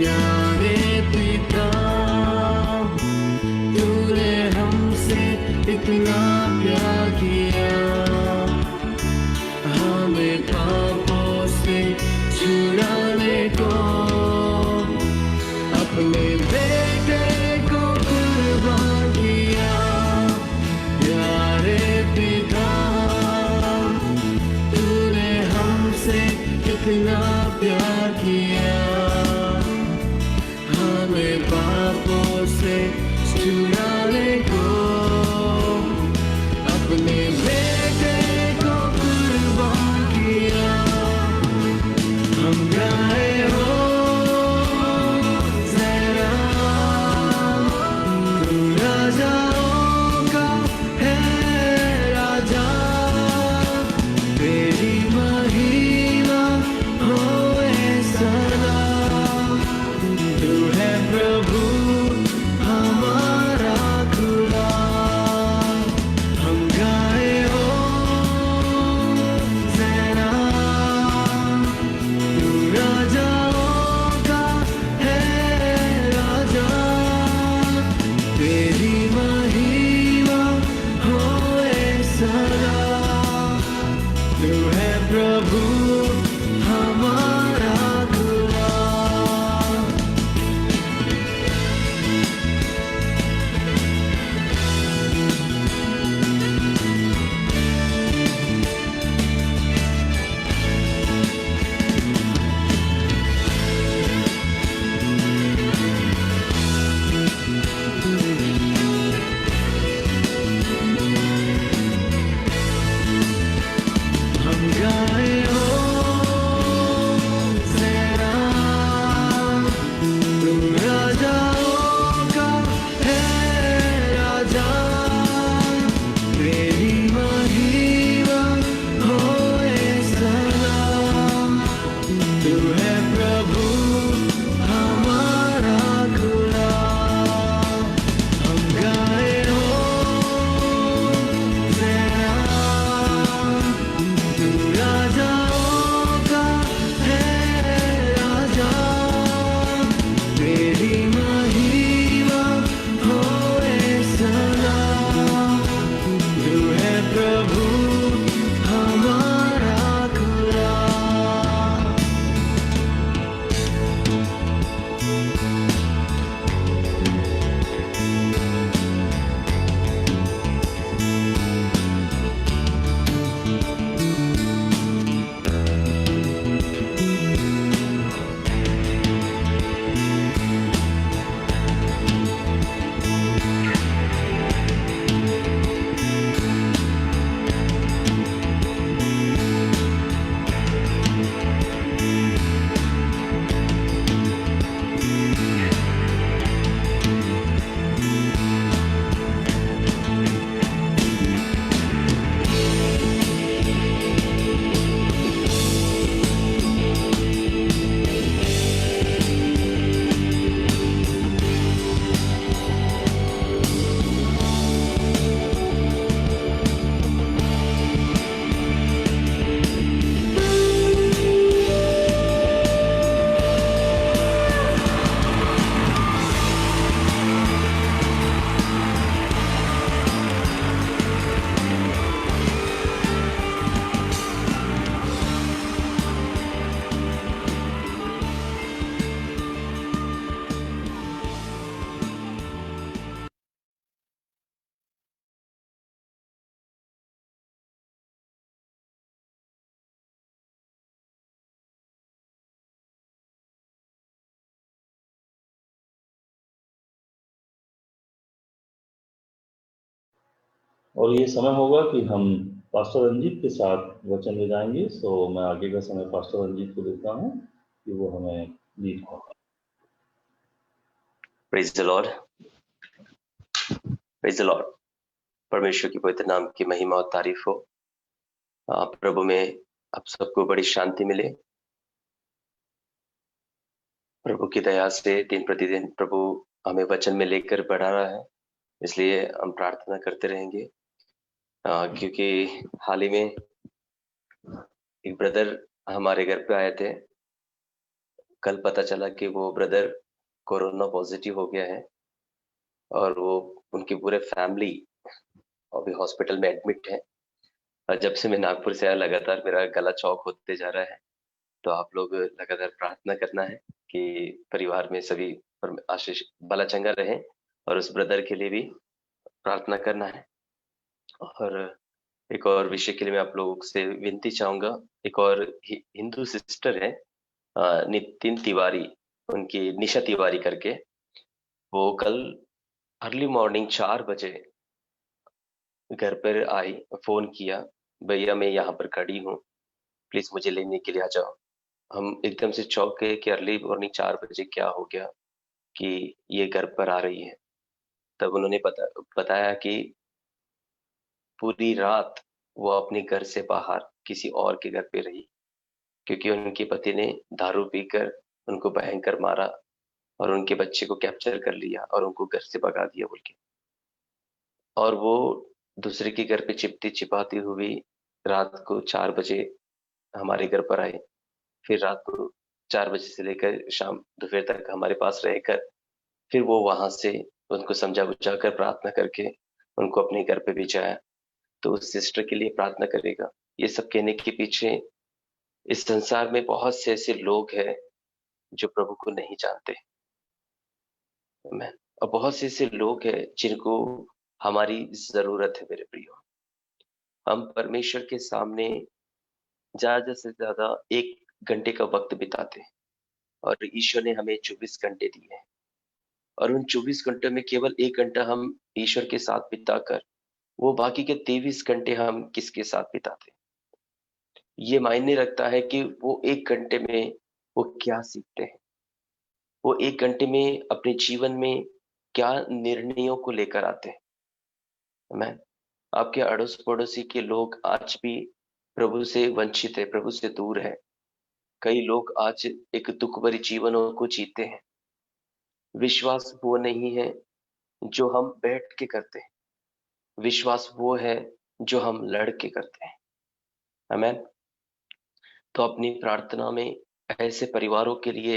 प्यारे पिता, तूने हमसे इतना प्यार किया, हमें पापों से छुड़ाने को अपने बेटे को कुर्बान किया। प्यारे पिता, तूने हमसे इतना प्यार किया, हमें पापों से छुड़ाने को अपने बेटे को कुर्बान किया। हम गाए हो ज़रा, तू राजाओं का है राजा, तेरी महिमा होए सदा। तू है प्रभु हमारा खुदा, हम गाए हो ज़रा, तू राजाओं का है राजा, तेरी महिमा होए सदा। तू है प्रभु हमारा खुदा। हम गाए हो ज़रा, तू राजाओं का है राजा, तेरी महिमा होए सदा। तू है प्रभु हमारा खुदा, हम गाए हो ज़रा, तू राजाओं का है राजा, तेरी महिमा होए सदा। तू है प्रभु हमारा खुदा। और ये समय होगा कि हम पास्टर रंजीत के साथ वचन ले जाएंगे। सो मैं आगे का समय पास्टर रंजीत को देता हूँ कि वो हमें लीड करें। Praise the Lord, praise the Lord. परमेश्वर की पवित्र नाम की महिमा और तारीफ हो। प्रभु में आप सबको बड़ी शांति मिले। प्रभु की दया से दिन प्रतिदिन प्रभु हमें वचन में लेकर बढ़ा रहा है, इसलिए हम प्रार्थना करते रहेंगे। क्योंकि हाल ही में एक ब्रदर हमारे घर पे आए थे, कल पता चला कि वो ब्रदर कोरोना पॉजिटिव हो गया है और वो उनकी पूरे फैमिली अभी हॉस्पिटल में एडमिट है। और जब से मैं नागपुर से आया लगातार मेरा गला चौक होते जा रहा है। तो आप लोग लगातार प्रार्थना करना है कि परिवार में सभी आशीष भला चंगा रहे और उस ब्रदर के लिए भी प्रार्थना करना है। और एक और विषय के लिए मैं आप लोगों से विनती चाहूंगा। एक और हिंदू सिस्टर है नितिन तिवारी, उनकी निशा तिवारी करके, वो कल अर्ली मॉर्निंग 4 बजे घर पर आई, फोन किया, भैया मैं यहाँ पर खड़ी हूँ, प्लीज मुझे लेने के लिए आ जाओ। हम एकदम से चौंक गए कि अर्ली मॉर्निंग 4 बजे क्या हो गया कि ये घर पर आ रही है। तब उन्होंने बताया कि पूरी रात वो अपने घर से बाहर किसी और के घर पे रही, क्योंकि उनके पति ने दारू पीकर उनको भयंकर मारा और उनके बच्चे को कैप्चर कर लिया और उनको घर से भगा दिया बोल के। और वो दूसरे के घर पे चिपती छिपाती हुई रात को 4 बजे हमारे घर पर आए। फिर रात को 4 बजे से लेकर शाम दोपहर तक हमारे पास रहकर फिर वो वहां से उनको समझा बुझा कर प्रार्थना करके उनको अपने घर पे भेजाया। तो उस सिस्टर के लिए प्रार्थना करेगा। ये सब कहने के पीछे इस संसार में बहुत से ऐसे लोग हैं जो प्रभु को नहीं जानते। मैं और बहुत से ऐसे लोग हैं जिनको हमारी जरूरत है। मेरे प्रियो, हम परमेश्वर के सामने ज्यादा से ज्यादा 1 घंटे का वक्त बिताते हैं और ईश्वर ने हमें 24 घंटे दिए हैं और उन 24 घंटे में केवल 1 घंटा हम ईश्वर के साथ बिताकर वो बाकी के 23 घंटे हम किसके साथ बिताते हैं। ये मायने रखता है कि वो 1 घंटे में वो क्या सीखते हैं, वो 1 घंटे में अपने जीवन में क्या निर्णयों को लेकर आते हैं। मैं आपके अड़ोस पड़ोसी के लोग आज भी प्रभु से वंचित है, प्रभु से दूर है। कई लोग आज एक दुख भरी जीवनों को जीते हैं। विश्वास वो नहीं है जो हम बैठ के करते हैं, विश्वास वो है जो हम लड़ के करते हैं। आमीन। तो अपनी प्रार्थना में ऐसे परिवारों के लिए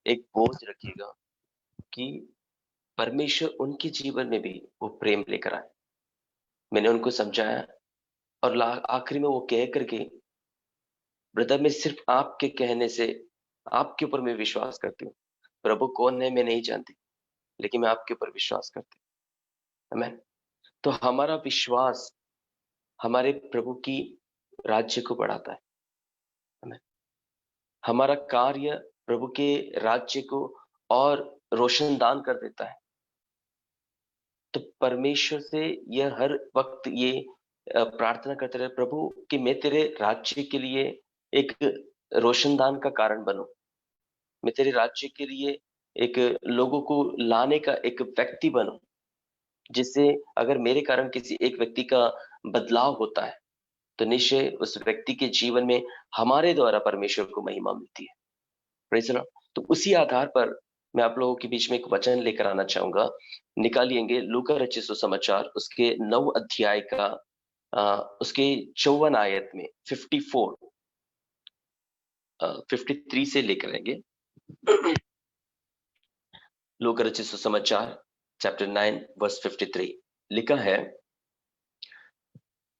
एक बोझ रखिएगा कि परमेश्वर उनके जीवन में भी वो प्रेम लेकर आए। मैंने उनको समझाया और आखिरी में वो कह करके, ब्रदर मैं सिर्फ आपके कहने से आपके ऊपर मैं विश्वास करती हूँ, प्रभु कौन है मैं नहीं जानती, लेकिन मैं आपके ऊपर विश्वास करती हूँ। आमीन। तो हमारा विश्वास हमारे प्रभु की राज्य को बढ़ाता है। आमीन। हमारा कार्य प्रभु के राज्य को और रोशनदान कर देता है। तो परमेश्वर से यह हर वक्त ये प्रार्थना करते रहे, प्रभु कि मैं तेरे राज्य के लिए एक रोशनदान का कारण बनूं, मैं तेरे राज्य के लिए एक लोगों को लाने का एक व्यक्ति बनूं, जिससे अगर मेरे कारण किसी एक व्यक्ति का बदलाव होता है तो निश्चय उस व्यक्ति के जीवन में हमारे द्वारा परमेश्वर को महिमा मिलती है। Praise the Lord. तो उसी आधार पर मैं आप लोगों के बीच में एक वचन लेकर आना चाहूंगा। निकालिएंगे लूका रचित सुसमाचार उसके 9 अध्याय का उसके 54 आयत में 53 से लेकर आएंगे। लूका रचित सुसमाचार चैप्टर 9 वर्स 53 लिखा है,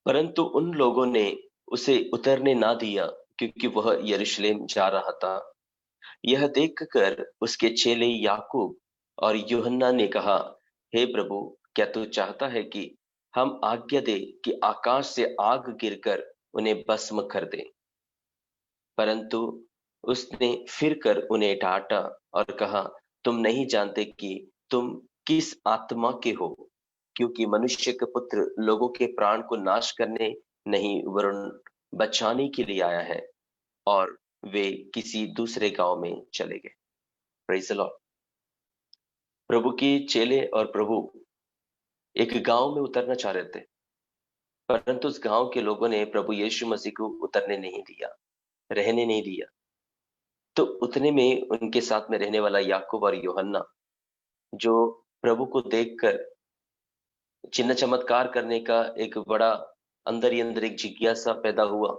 परंतु उन लोगों ने उसे उतरने ना दिया क्योंकि वह यरूशलेम जा रहा था। यह देखकर उसके चेले याकूब और यूहन्ना ने कहा, हे प्रभु, क्या तू चाहता है कि हम आज्ञा दे कि आकाश से आग गिरकर उन्हें भस्म कर दे? परंतु उसने फिर कर उन्हें डांटा और कहा, तुम नहीं जानते कि तुम किस आत्मा के हो, क्योंकि मनुष्य के पुत्र लोगों के प्राण को नाश करने नहीं वरन बचाने के लिए आया है। और वे किसी दूसरे गांव में चले गए। Praise the Lord. प्रभु के चेले और प्रभु एक गांव में उतरना चाह रहे थे, परंतु उस गांव के लोगों ने प्रभु यीशु मसीह को उतरने नहीं दिया, रहने नहीं दिया। तो उतने में उनके साथ में रहने वाला याकूब और यूहन्ना, जो प्रभु को देखकर चिन्ह चमत्कार करने का एक बड़ा अंदर ही अंदर एक जिज्ञासा पैदा हुआ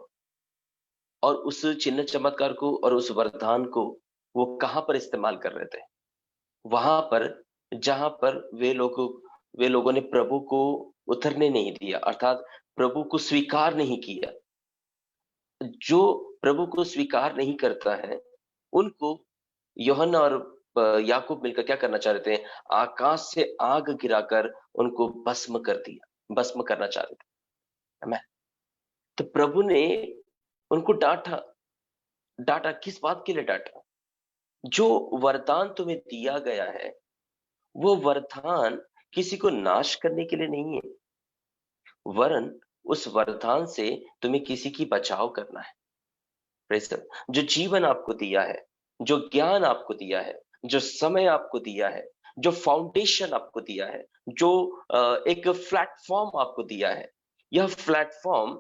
और उस चिन्ह चमत्कार को और उस वरदान को वो कहां पर इस्तेमाल कर रहे थे? वहां पर जहां पर वे लोगों ने प्रभु को उतरने नहीं दिया, अर्थात प्रभु को स्वीकार नहीं किया। जो प्रभु को स्वीकार नहीं करता है, उनको यूहन्ना और याकूब मिलकर क्या करना चाह रहे थे? आकाश से आग गिराकर उनको भस्म कर दिया, भस्म करना चाह रहे थे। आमेन। तो प्रभु ने उनको डांटा। डांटा किस बात के लिए डांटा? जो वरदान तुम्हें दिया गया है, वो वरदान किसी को नाश करने के लिए नहीं है, वरन उस वरदान से तुम्हें किसी की बचाव करना है। Praise the Lord। जो जीवन आपको दिया है, जो ज्ञान आपको दिया है, जो समय आपको दिया है, जो फाउंडेशन आपको दिया है, जो एक प्लेटफॉर्म आपको दिया है, यह प्लेटफॉर्म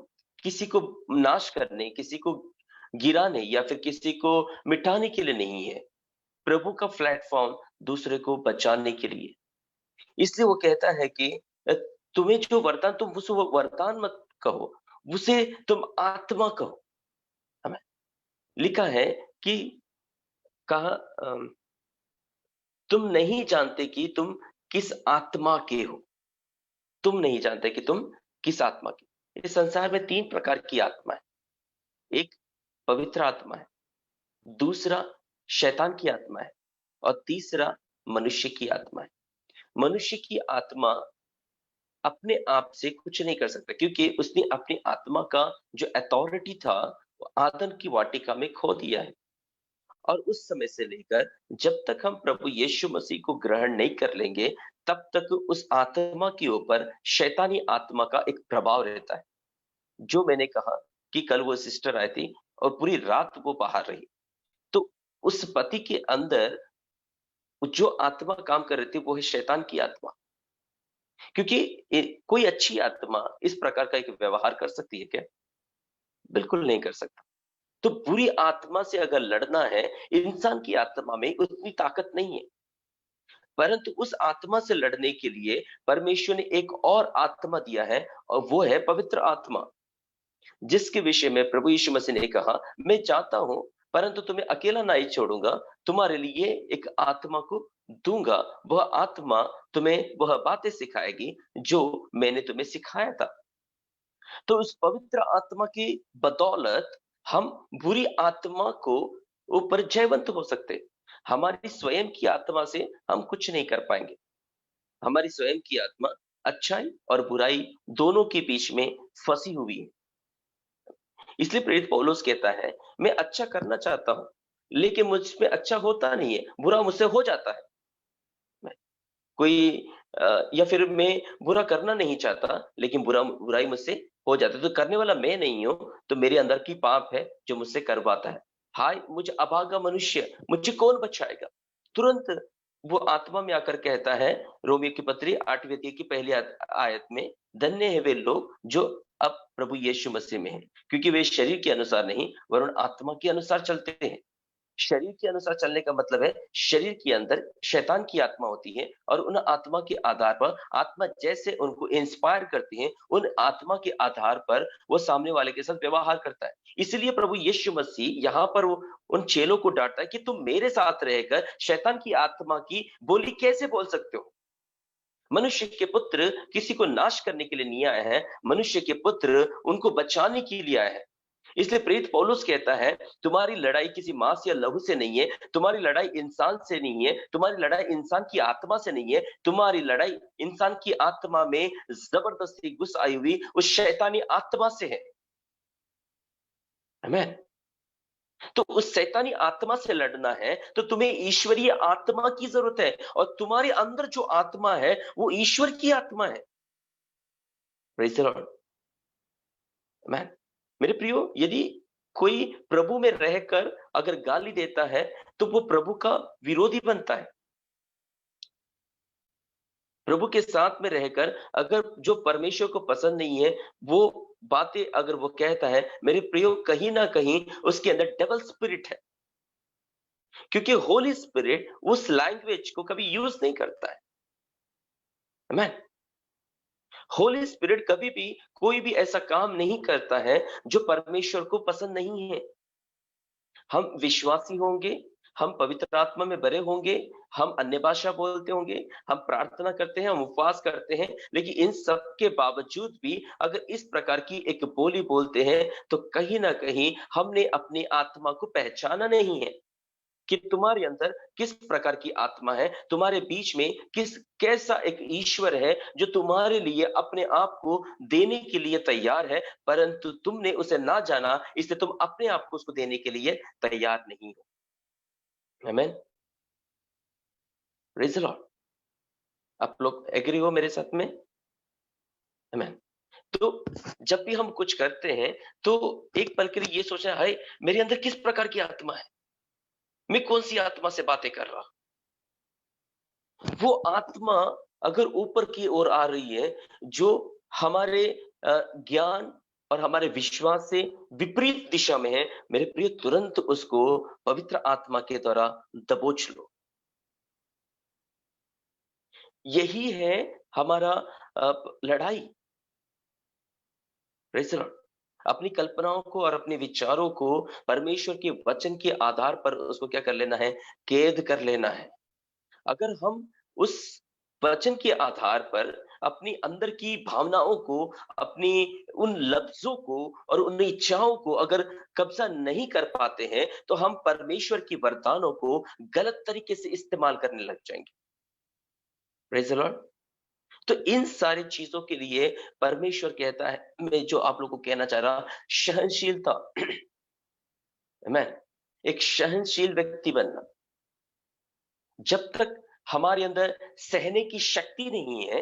किसी को नाश करने, किसी को गिराने या फिर किसी को मिटाने के लिए नहीं है। प्रभु का प्लेटफॉर्म दूसरे को बचाने के लिए। इसलिए वो कहता है कि तुम्हें जो वरदान, तुम उसे वो वरदान मत कहो, उसे तुम आत्मा कहो। हमें लिखा है कि कहा तुम नहीं जानते कि तुम किस आत्मा के हो। तुम नहीं जानते कि तुम किस आत्मा के। इस संसार में 3 प्रकार की आत्मा है। एक पवित्र आत्मा है, दूसरा शैतान की आत्मा है और तीसरा मनुष्य की आत्मा है। मनुष्य की आत्मा अपने आप से कुछ नहीं कर सकता, क्योंकि उसने अपनी आत्मा का जो अथॉरिटी था वो आदम की वाटिका में खो दिया है। और उस समय से लेकर जब तक हम प्रभु यीशु मसीह को ग्रहण नहीं कर लेंगे, तब तक उस आत्मा के ऊपर शैतानी आत्मा का एक प्रभाव रहता है। जो मैंने कहा कि कल वो सिस्टर आई थी और पूरी रात वो बाहर रही, तो उस पति के अंदर जो आत्मा काम कर रही थी वो है शैतान की आत्मा। क्योंकि कोई अच्छी आत्मा इस प्रकार का एक व्यवहार कर सकती है क्या? बिल्कुल नहीं कर सकता। तो बुरी आत्मा से अगर लड़ना है, इंसान की आत्मा में उतनी ताकत नहीं है, परंतु उस आत्मा से लड़ने के लिए परमेश्वर ने एक और आत्मा दिया है और वो है पवित्र आत्मा, जिसके विषय में प्रभु यीशु मसीह ने कहा, मैं चाहता हूं परंतु तुम्हें अकेला नहीं छोड़ूंगा, तुम्हारे लिए एक आत्मा को दूंगा। वह आत्मा तुम्हें वह बातें सिखाएगी जो मैंने तुम्हें सिखाया था। तो उस पवित्र आत्मा की बदौलत हम बुरी आत्मा को ऊपर जयवंत हो सकते। हमारी स्वयं की आत्मा से हम कुछ नहीं कर पाएंगे। हमारी स्वयं की आत्मा अच्छाई और बुराई दोनों के बीच में फंसी हुई है। इसलिए प्रेरित पौलुस कहता है, मैं अच्छा करना चाहता हूं लेकिन मुझ में अच्छा होता नहीं है, बुरा मुझसे हो जाता है। कोई या फिर मैं बुरा करना नहीं चाहता लेकिन बुराई मुझसे हो जाता है। तो करने वाला मैं नहीं हूं, तो मेरे अंदर की पाप है जो मुझसे करवाता है। हाय मुझ अभागा मनुष्य, मुझे कौन बचाएगा? तुरंत वो आत्मा में आकर कहता है, रोमियो की पत्री 8वें अध्याय की पहली आयत में, धन्य है वे लोग जो अब प्रभु यीशु मसीह में है, क्योंकि वे शरीर के अनुसार नहीं वरन आत्मा के अनुसार चलते हैं। शरीर के अनुसार चलने का मतलब है शरीर के अंदर शैतान की आत्मा होती है और उन आत्मा के आधार पर आत्मा जैसे उनको इंस्पायर करती है, उन आत्मा के आधार पर वो सामने वाले के साथ व्यवहार करता है। इसलिए प्रभु यीशु मसीह यहाँ पर वो उन चेलों को डांटता है कि तुम मेरे साथ रहकर शैतान की आत्मा की बोली कैसे बोल सकते हो? मनुष्य के पुत्र किसी को नाश करने के लिए नहीं आया है, मनुष्य के पुत्र उनको बचाने के लिए आया है। इसलिए प्रेरित पौलुस कहता है, तुम्हारी लड़ाई किसी मांस या लहू से नहीं है, तुम्हारी लड़ाई इंसान से नहीं है, तुम्हारी लड़ाई इंसान की आत्मा से नहीं है, तुम्हारी लड़ाई इंसान की आत्मा में जबरदस्ती घुस आई हुई उस शैतानी आत्मा से है। आमीन। तो उस शैतानी आत्मा से लड़ना है तो तुम्हें ईश्वरीय आत्मा की जरूरत है, और तुम्हारे अंदर जो आत्मा है वो ईश्वर की आत्मा है। Praise the Lord. आमीन। मेरे प्रियो, यदि कोई प्रभु में रहकर अगर गाली देता है तो वो प्रभु का विरोधी बनता है। प्रभु के साथ में रहकर अगर जो परमेश्वर को पसंद नहीं है वो बातें अगर वो कहता है, मेरे प्रियो, कहीं ना कहीं उसके अंदर डबल स्पिरिट है, क्योंकि होली स्पिरिट उस लैंग्वेज को कभी यूज नहीं करता है। आमीन। होली स्पिरिट कभी भी कोई भी ऐसा काम नहीं करता है जो परमेश्वर को पसंद नहीं है। हम विश्वासी होंगे, हम पवित्र आत्मा में भरे होंगे, हम अन्य भाषा बोलते होंगे, हम प्रार्थना करते हैं, हम उपवास करते हैं, लेकिन इन सब के बावजूद भी अगर इस प्रकार की एक बोली बोलते हैं, तो कहीं ना कहीं हमने अपनी आत्मा को पहचाना नहीं है कि तुम्हारे अंदर किस प्रकार की आत्मा है, तुम्हारे बीच में कैसा एक ईश्वर है जो तुम्हारे लिए अपने आप को देने के लिए तैयार है, परंतु तुमने उसे ना जाना, इसलिए तुम अपने आप को उसको देने के लिए तैयार नहीं हो। आमेन। Praise the Lord. आप लोग एग्री हो मेरे साथ में? आमेन। तो जब भी हम कुछ करते हैं, तो एक पल के लिए ये सोचना, हाय मेरे अंदर किस प्रकार की आत्मा है, मैं कौन सी आत्मा से बातें कर रहा। वो आत्मा अगर ऊपर की ओर आ रही है, जो हमारे ज्ञान और हमारे विश्वास से विपरीत दिशा में है, मेरे प्रिय तुरंत उसको पवित्र आत्मा के द्वारा दबोच लो। यही है हमारा लड़ाई। Praise the Lord. अपनी कल्पनाओं को और अपने विचारों को परमेश्वर के वचन के आधार पर उसको क्या कर लेना है, कैद कर लेना है। अगर हम उस वचन के आधार पर अपनी अंदर की भावनाओं को, अपनी उन लफ्जों को और उन इच्छाओं को अगर कब्जा नहीं कर पाते हैं, तो हम परमेश्वर की वरदानों को गलत तरीके से इस्तेमाल करने लग जाएंगे। Praise the Lord. तो इन सारी चीजों के लिए परमेश्वर कहता है, मैं जो आप लोगों को कहना चाह रहा, सहनशीलता। मैं एक सहनशील व्यक्ति बनना। जब तक हमारे अंदर सहने की शक्ति नहीं है,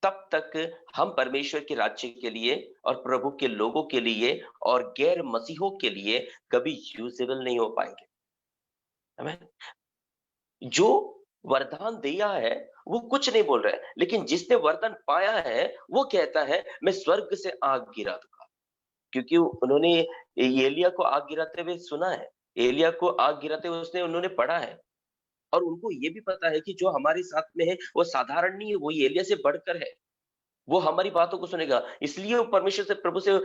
तब तक हम परमेश्वर के राज्य के लिए और प्रभु के लोगों के लिए और गैर मसीहों के लिए कभी यूजेबल नहीं हो पाएंगे। आमीन। जो वरदान दिया है वो कुछ नहीं बोल रहा है, लेकिन जिसने वरदान पाया है वो कहता है मैं स्वर्ग से आग गिरा दूंगा, क्योंकि उन्होंने एलिया को आग गिराते हुए सुना है, एलिया को आग गिराते हुए उन्होंने पढ़ा है, और उनको ये भी पता है कि जो हमारे साथ में है वो साधारण नहीं है, वो एलिया से बढ़कर है, वो हमारी बातों को सुनेगा। इसलिए वो परमेश्वर से, प्रभु से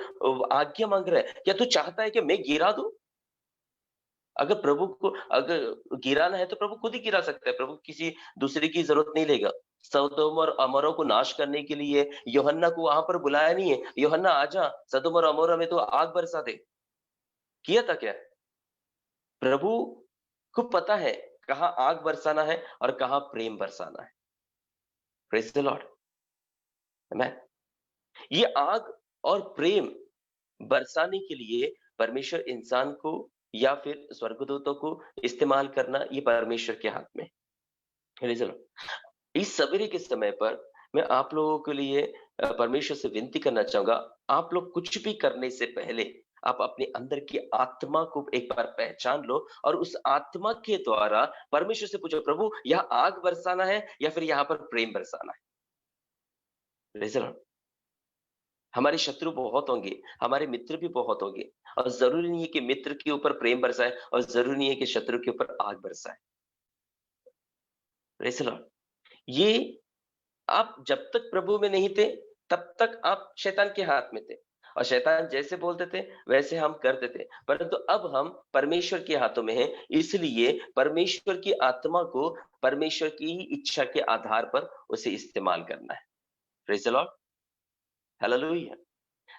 आज्ञा मांग रहा है, क्या तू चाहता है कि मैं गिरा दूं? अगर प्रभु को अगर गिराना है तो प्रभु खुद ही गिरा सकता है, प्रभु किसी दूसरे की जरूरत नहीं लेगा। सदोम और अमोरा को नाश करने के लिए यूहन्ना को वहां पर बुलाया नहीं है, यूहन्ना आजा सदोम और अमोरा में तो आग बरसा दे, किया था क्या? प्रभु को पता है कहाँ आग बरसाना है और कहाँ प्रेम बरसाना है। Praise the Lord. आमीन। ये आग और प्रेम बरसाने के लिए परमेश्वर इंसान को या फिर स्वर्गदूतों को इस्तेमाल करना, ये परमेश्वर के हाथ में है। चलो, इस सवेरे के समय पर मैं आप लोगों के लिए परमेश्वर से विनती करना चाहूंगा, आप लोग कुछ भी करने से पहले आप अपने अंदर की आत्मा को एक बार पहचान लो और उस आत्मा के द्वारा परमेश्वर से पूछो, प्रभु यहाँ आग बरसाना है या फिर यहाँ पर प्रेम बरसाना है। Praise the Lord। हमारे शत्रु बहुत होंगे, हमारे मित्र भी बहुत होंगे, और जरूरी नहीं है कि मित्र के ऊपर प्रेम बरसाए और जरूरी नहीं है कि शत्रु के ऊपर आग बरसाए। Praise the Lord। ये आप जब तक प्रभु में नहीं थे तब तक आप शैतान के हाथ में थे, और शैतान जैसे बोलते थे वैसे हम करते थे, परंतु अब हम परमेश्वर के हाथों में हैं, इसलिए परमेश्वर की आत्मा को परमेश्वर की ही इच्छा के आधार पर उसे इस्तेमाल करना है। Praise the Lord. हालेलुया।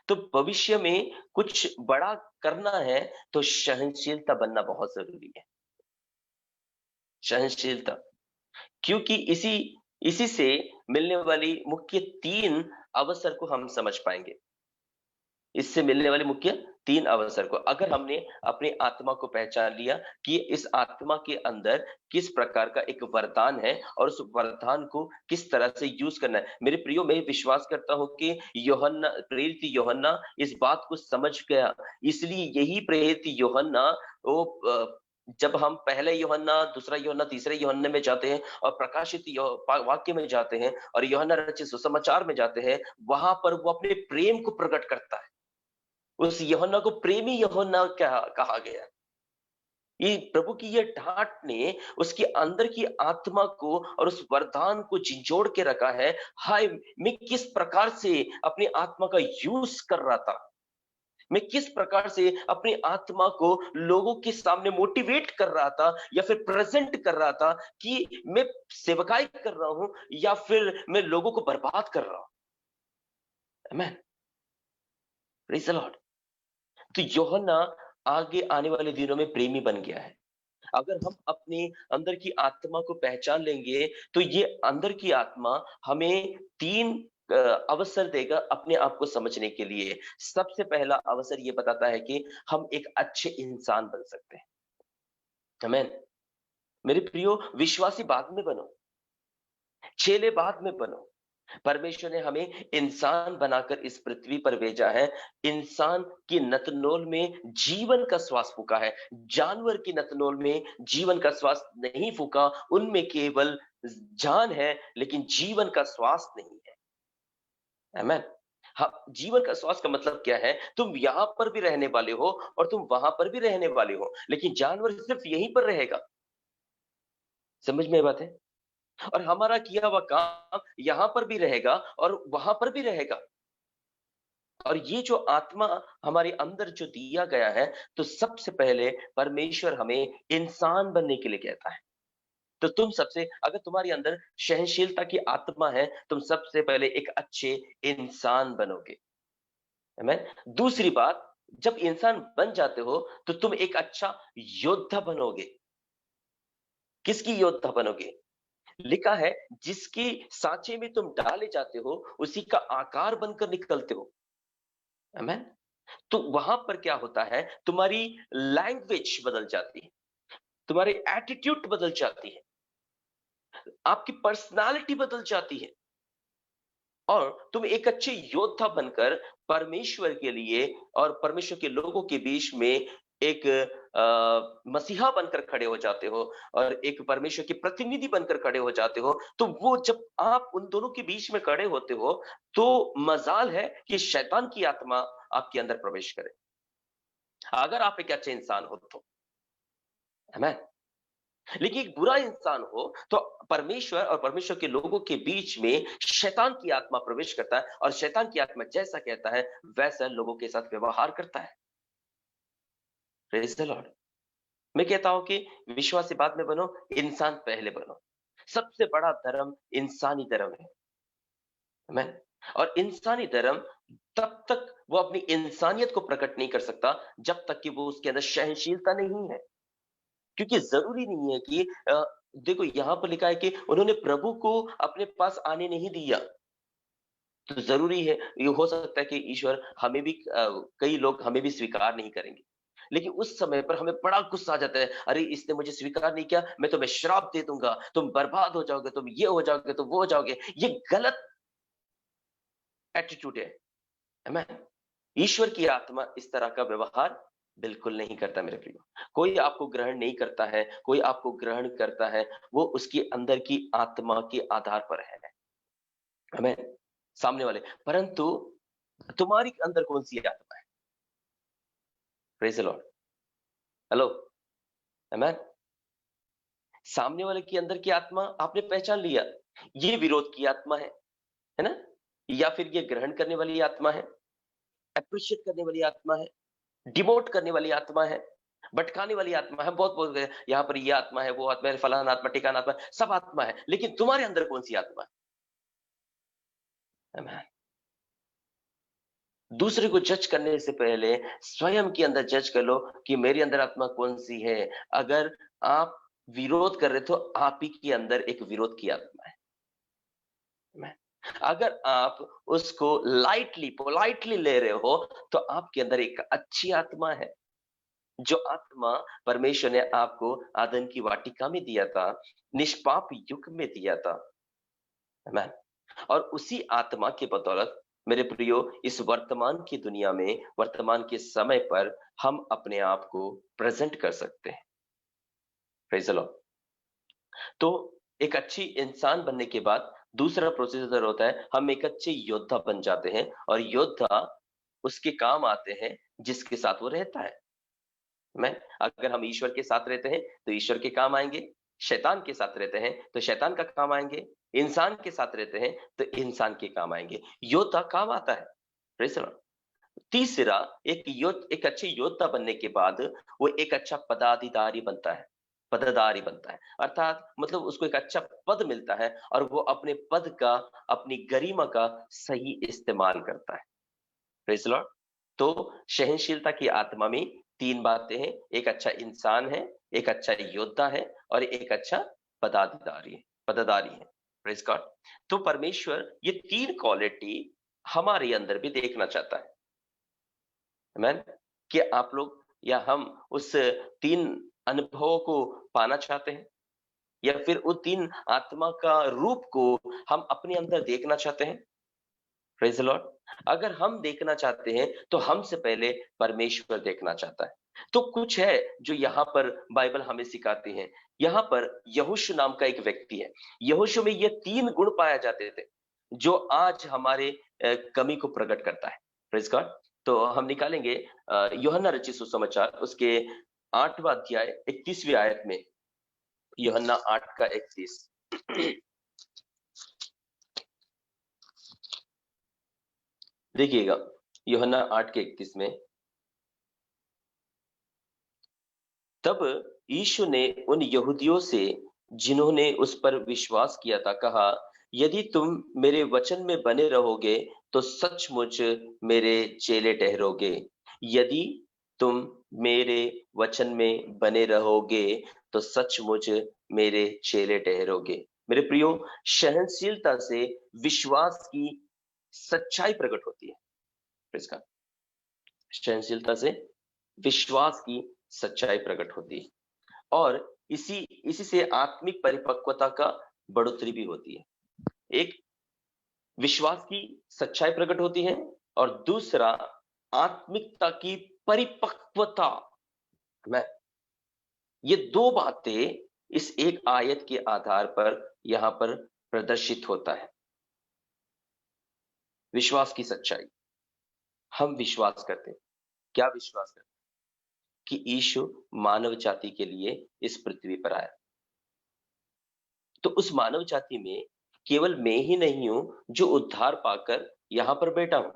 तो भविष्य में कुछ बड़ा करना है तो सहनशीलता बनना बहुत जरूरी है। सहनशीलता, क्योंकि इसी से मिलने वाली मुख्य 3 अवसर को हम समझ पाएंगे। इससे मिलने वाले मुख्य 3 अवसर को अगर हमने अपनी आत्मा को पहचान लिया कि इस आत्मा के अंदर किस प्रकार का एक वरदान है और उस वरदान को किस तरह से यूज करना है। मेरे प्रियो, मैं विश्वास करता हूं कि यूहन्ना, प्रेरित यूहन्ना इस बात को समझ गया, इसलिए यही प्रेरित यूहन्ना वो जब हम पहले यूहन्ना, दूसरा यूहन्ना, तीसरे यूहन्ने में जाते हैं और प्रकाशित वाक्य में जाते हैं और यूहन्ना रचित सुसमाचार में जाते हैं, वहां पर वो अपने प्रेम को प्रकट करता है। उस यूहन्ना को प्रेमी यूहन्ना कहा गया। ये प्रभु की ये डांट ने उसके अंदर की आत्मा को और उस वरदान को झिंझोड़ के रखा है। हाय, मैं किस प्रकार से अपनी आत्मा का यूज कर रहा था, मैं किस प्रकार से अपनी आत्मा को लोगों के सामने मोटिवेट कर रहा था या फिर प्रेजेंट कर रहा था कि मैं सेवकाई कर रहा हूं या फिर मैं लोगों को बर्बाद कर रहा हूं। आमेन, प्रेज द लॉर्ड। तो यूहन्ना आगे आने वाले दिनों में प्रेमी बन गया है। अगर हम अपने अंदर की आत्मा को पहचान लेंगे तो ये अंदर की आत्मा हमें 3 अवसर देगा अपने आप को समझने के लिए। सबसे पहला अवसर ये बताता है कि हम एक अच्छे इंसान बन सकते हैं। आमीन। मेरे प्रियो, विश्वासी बाद में बनो, चेले बाद में बनो। परमेश्वर ने हमें इंसान बनाकर इस पृथ्वी पर भेजा है। इंसान की नतनोल में जीवन का श्वास फूका है। जानवर की नतनोल में जीवन का श्वास नहीं फूका, उनमें केवल जान है लेकिन जीवन का श्वास नहीं है। आमीन। हाँ, जीवन का श्वास का मतलब क्या है? तुम यहां पर भी रहने वाले हो और तुम वहां पर भी रहने वाले हो, लेकिन जानवर सिर्फ यहीं पर रहेगा। समझ में ये बात है? और हमारा किया हुआ काम यहां पर भी रहेगा और वहां पर भी रहेगा। और ये जो आत्मा हमारे अंदर जो दिया गया है, तो सबसे पहले परमेश्वर हमें इंसान बनने के लिए कहता है। तो तुम सबसे, अगर तुम्हारे अंदर सहनशीलता की आत्मा है, तुम सबसे पहले एक अच्छे इंसान बनोगे। आमीन। दूसरी बात, जब इंसान बन जाते हो तो तुम एक अच्छा योद्धा बनोगे। किसकी योद्धा बनोगे? लिखा है, जिसकी सांचे में तुम डाले जाते हो उसी का आकार बनकर निकलते हो। आमीन। तो वहां पर क्या होता है? तुम्हारी लैंग्वेज बदल जाती है, तुम्हारी एटीट्यूड बदल जाती है, आपकी पर्सनालिटी बदल जाती है और तुम एक अच्छे योद्धा बनकर परमेश्वर के लिए और परमेश्वर के लोगों के बीच में एक मसीहा बनकर खड़े हो जाते हो और एक परमेश्वर के प्रतिनिधि बनकर खड़े हो जाते हो। तो वो जब आप उन दोनों के बीच में खड़े होते हो तो मजाल है कि शैतान की आत्मा आपके अंदर प्रवेश करे, अगर आप एक अच्छे इंसान हो तो। आमीन। लेकिन एक बुरा इंसान हो तो परमेश्वर और परमेश्वर के लोगों के बीच में शैतान की आत्मा प्रवेश करता है और शैतान की आत्मा जैसा कहता है वैसा लोगों के साथ व्यवहार करता है। Praise the Lord. मैं कहता हूं कि विश्वासी बाद में बनो, इंसान पहले बनो। सबसे बड़ा धर्म इंसानी धर्म है। आमीन। और इंसानी धर्म तब तक वो अपनी इंसानियत को प्रकट नहीं कर सकता जब तक कि वो उसके अंदर सहनशीलता नहीं है। क्योंकि जरूरी नहीं है कि देखो यहां पर लिखा है कि उन्होंने प्रभु को अपने पास आने नहीं दिया। तो जरूरी है, ये हो सकता है कि ईश्वर हमें भी कई लोग हमें भी स्वीकार नहीं करेंगे, लेकिन उस समय पर हमें बड़ा गुस्सा आ जाता है, अरे इसने मुझे स्वीकार नहीं किया, मैं तुम्हें श्राप दे दूंगा, तुम बर्बाद हो जाओगे, तुम ये हो जाओगे, तुम वो हो जाओगे। ये गलत एटीट्यूड है। आमीन। ईश्वर की आत्मा इस तरह का व्यवहार बिल्कुल नहीं करता मेरे प्रियो। कोई आपको ग्रहण नहीं करता है, कोई आपको ग्रहण करता है वो उसके अंदर की आत्मा के आधार पर है। आमीन। सामने वाले, परंतु तुम्हारी अंदर कौन सी आत्मा है? Praise the Lord. हेलो। आमीन। सामने वाले के अंदर की आत्मा आपने पहचान लिया, ये विरोध की आत्मा है ना? या फिर ये ग्रहण करने वाली आत्मा है, अप्रिशिएट करने वाली आत्मा है, डिमोट करने वाली आत्मा है, भटकाने वाली आत्मा है। बहुत बहुत यहाँ पर ये आत्मा है, वो आत्मा है, फलाना आत्मा, ठिकाना आत्मा, सब आत्मा है, लेकिन तुम्हारे अंदर कौन सी आत्मा है? आमीन। दूसरे को जज करने से पहले स्वयं के अंदर जज कर लो कि मेरी अंदर आत्मा कौन सी है। अगर आप विरोध कर रहे तो आप ही के अंदर एक विरोध की आत्मा है। आमीन। अगर आप उसको लाइटली पोलाइटली ले रहे हो तो आपके अंदर एक अच्छी आत्मा है। जो आत्मा परमेश्वर ने आपको आदम की वाटिका में दिया था, निष्पाप युग में दिया था। आमीन। और उसी आत्मा के बदौलत मेरे प्रियो इस वर्तमान की दुनिया में, वर्तमान के समय पर हम अपने आप को प्रेजेंट कर सकते हैं। Praise the Lord. तो एक अच्छी इंसान बनने के बाद दूसरा प्रोसीजर होता है, हम एक अच्छे योद्धा बन जाते हैं और योद्धा उसके काम आते हैं जिसके साथ वो रहता है। मैं अगर हम ईश्वर के साथ रहते हैं तो ईश्वर के काम आएंगे, शैतान के साथ रहते हैं तो शैतान का काम आएंगे, इंसान के साथ रहते हैं तो इंसान के काम आएंगे। योद्धा काम आता है। Praise the Lord. तीसरा, एक अच्छे योद्धा बनने के बाद वो एक अच्छा पदाधिकारी बनता है, पदधारी बनता है, अर्थात मतलब उसको एक अच्छा पद मिलता है और वो अपने पद का, अपनी गरिमा का सही इस्तेमाल करता है। Praise the Lord. तो सहनशीलता की आत्मा में 3 बातें हैं, एक अच्छा इंसान है, एक अच्छा योद्धा है और एक अच्छा पदाधिकारी है। Praise God. तो परमेश्वर ये 3 क्वालिटी हमारे अंदर भी देखना चाहता है। आमेन। कि आप लोग या हम उस 3 अनुभवों को पाना चाहते हैं या फिर वो 3 आत्मा का रूप को हम अपने अंदर देखना चाहते हैं। Praise the Lord. अगर हम देखना चाहते हैं तो हमसे पहले परमेश्वर देखना चाहता है। तो कुछ है जो यहाँ पर बाइबल हमें सिखाती है। यहाँ पर यहोशू नाम का एक व्यक्ति है। यहोशू में ये 3 गुण पाए जाते थे जो आज हमारे कमी को प्रकट करता है। Praise God. तो हम निकालेंगे यूहन्ना रचित सुसमाचार उसके 8वां अध्याय 31वीं आयत में, यूहन्ना 8 का 31। देखिएगा, यूहन्ना 8 के 31 में, तब यीशु ने उन यहूदियों से जिन्होंने उस पर विश्वास किया था कहा, यदि तुम मेरे वचन में बने रहोगे तो सचमुच मेरे चेले ठहरोगे। यदि तुम मेरे वचन में बने रहोगे तो सचमुच मेरे चेले ठहरोगे। मेरे प्रियो, सहनशीलता से विश्वास की सच्चाई प्रकट होती है। इसका सहनशीलता से विश्वास की सच्चाई प्रकट होती है और इसी से आत्मिक परिपक्वता का बढ़ोतरी भी होती है। एक, विश्वास की सच्चाई प्रकट होती है और दूसरा, आत्मिकता की परिपक्वता में। ये 2 बातें इस एक आयत के आधार पर यहां पर प्रदर्शित होता है। विश्वास की सच्चाई, हम विश्वास करते हैं। क्या विश्वास करते हैं? कि यीशु मानव जाति के लिए इस पृथ्वी पर आया। तो उस मानव जाति में केवल मैं ही नहीं हूं जो उद्धार पाकर यहां पर बैठा हूं,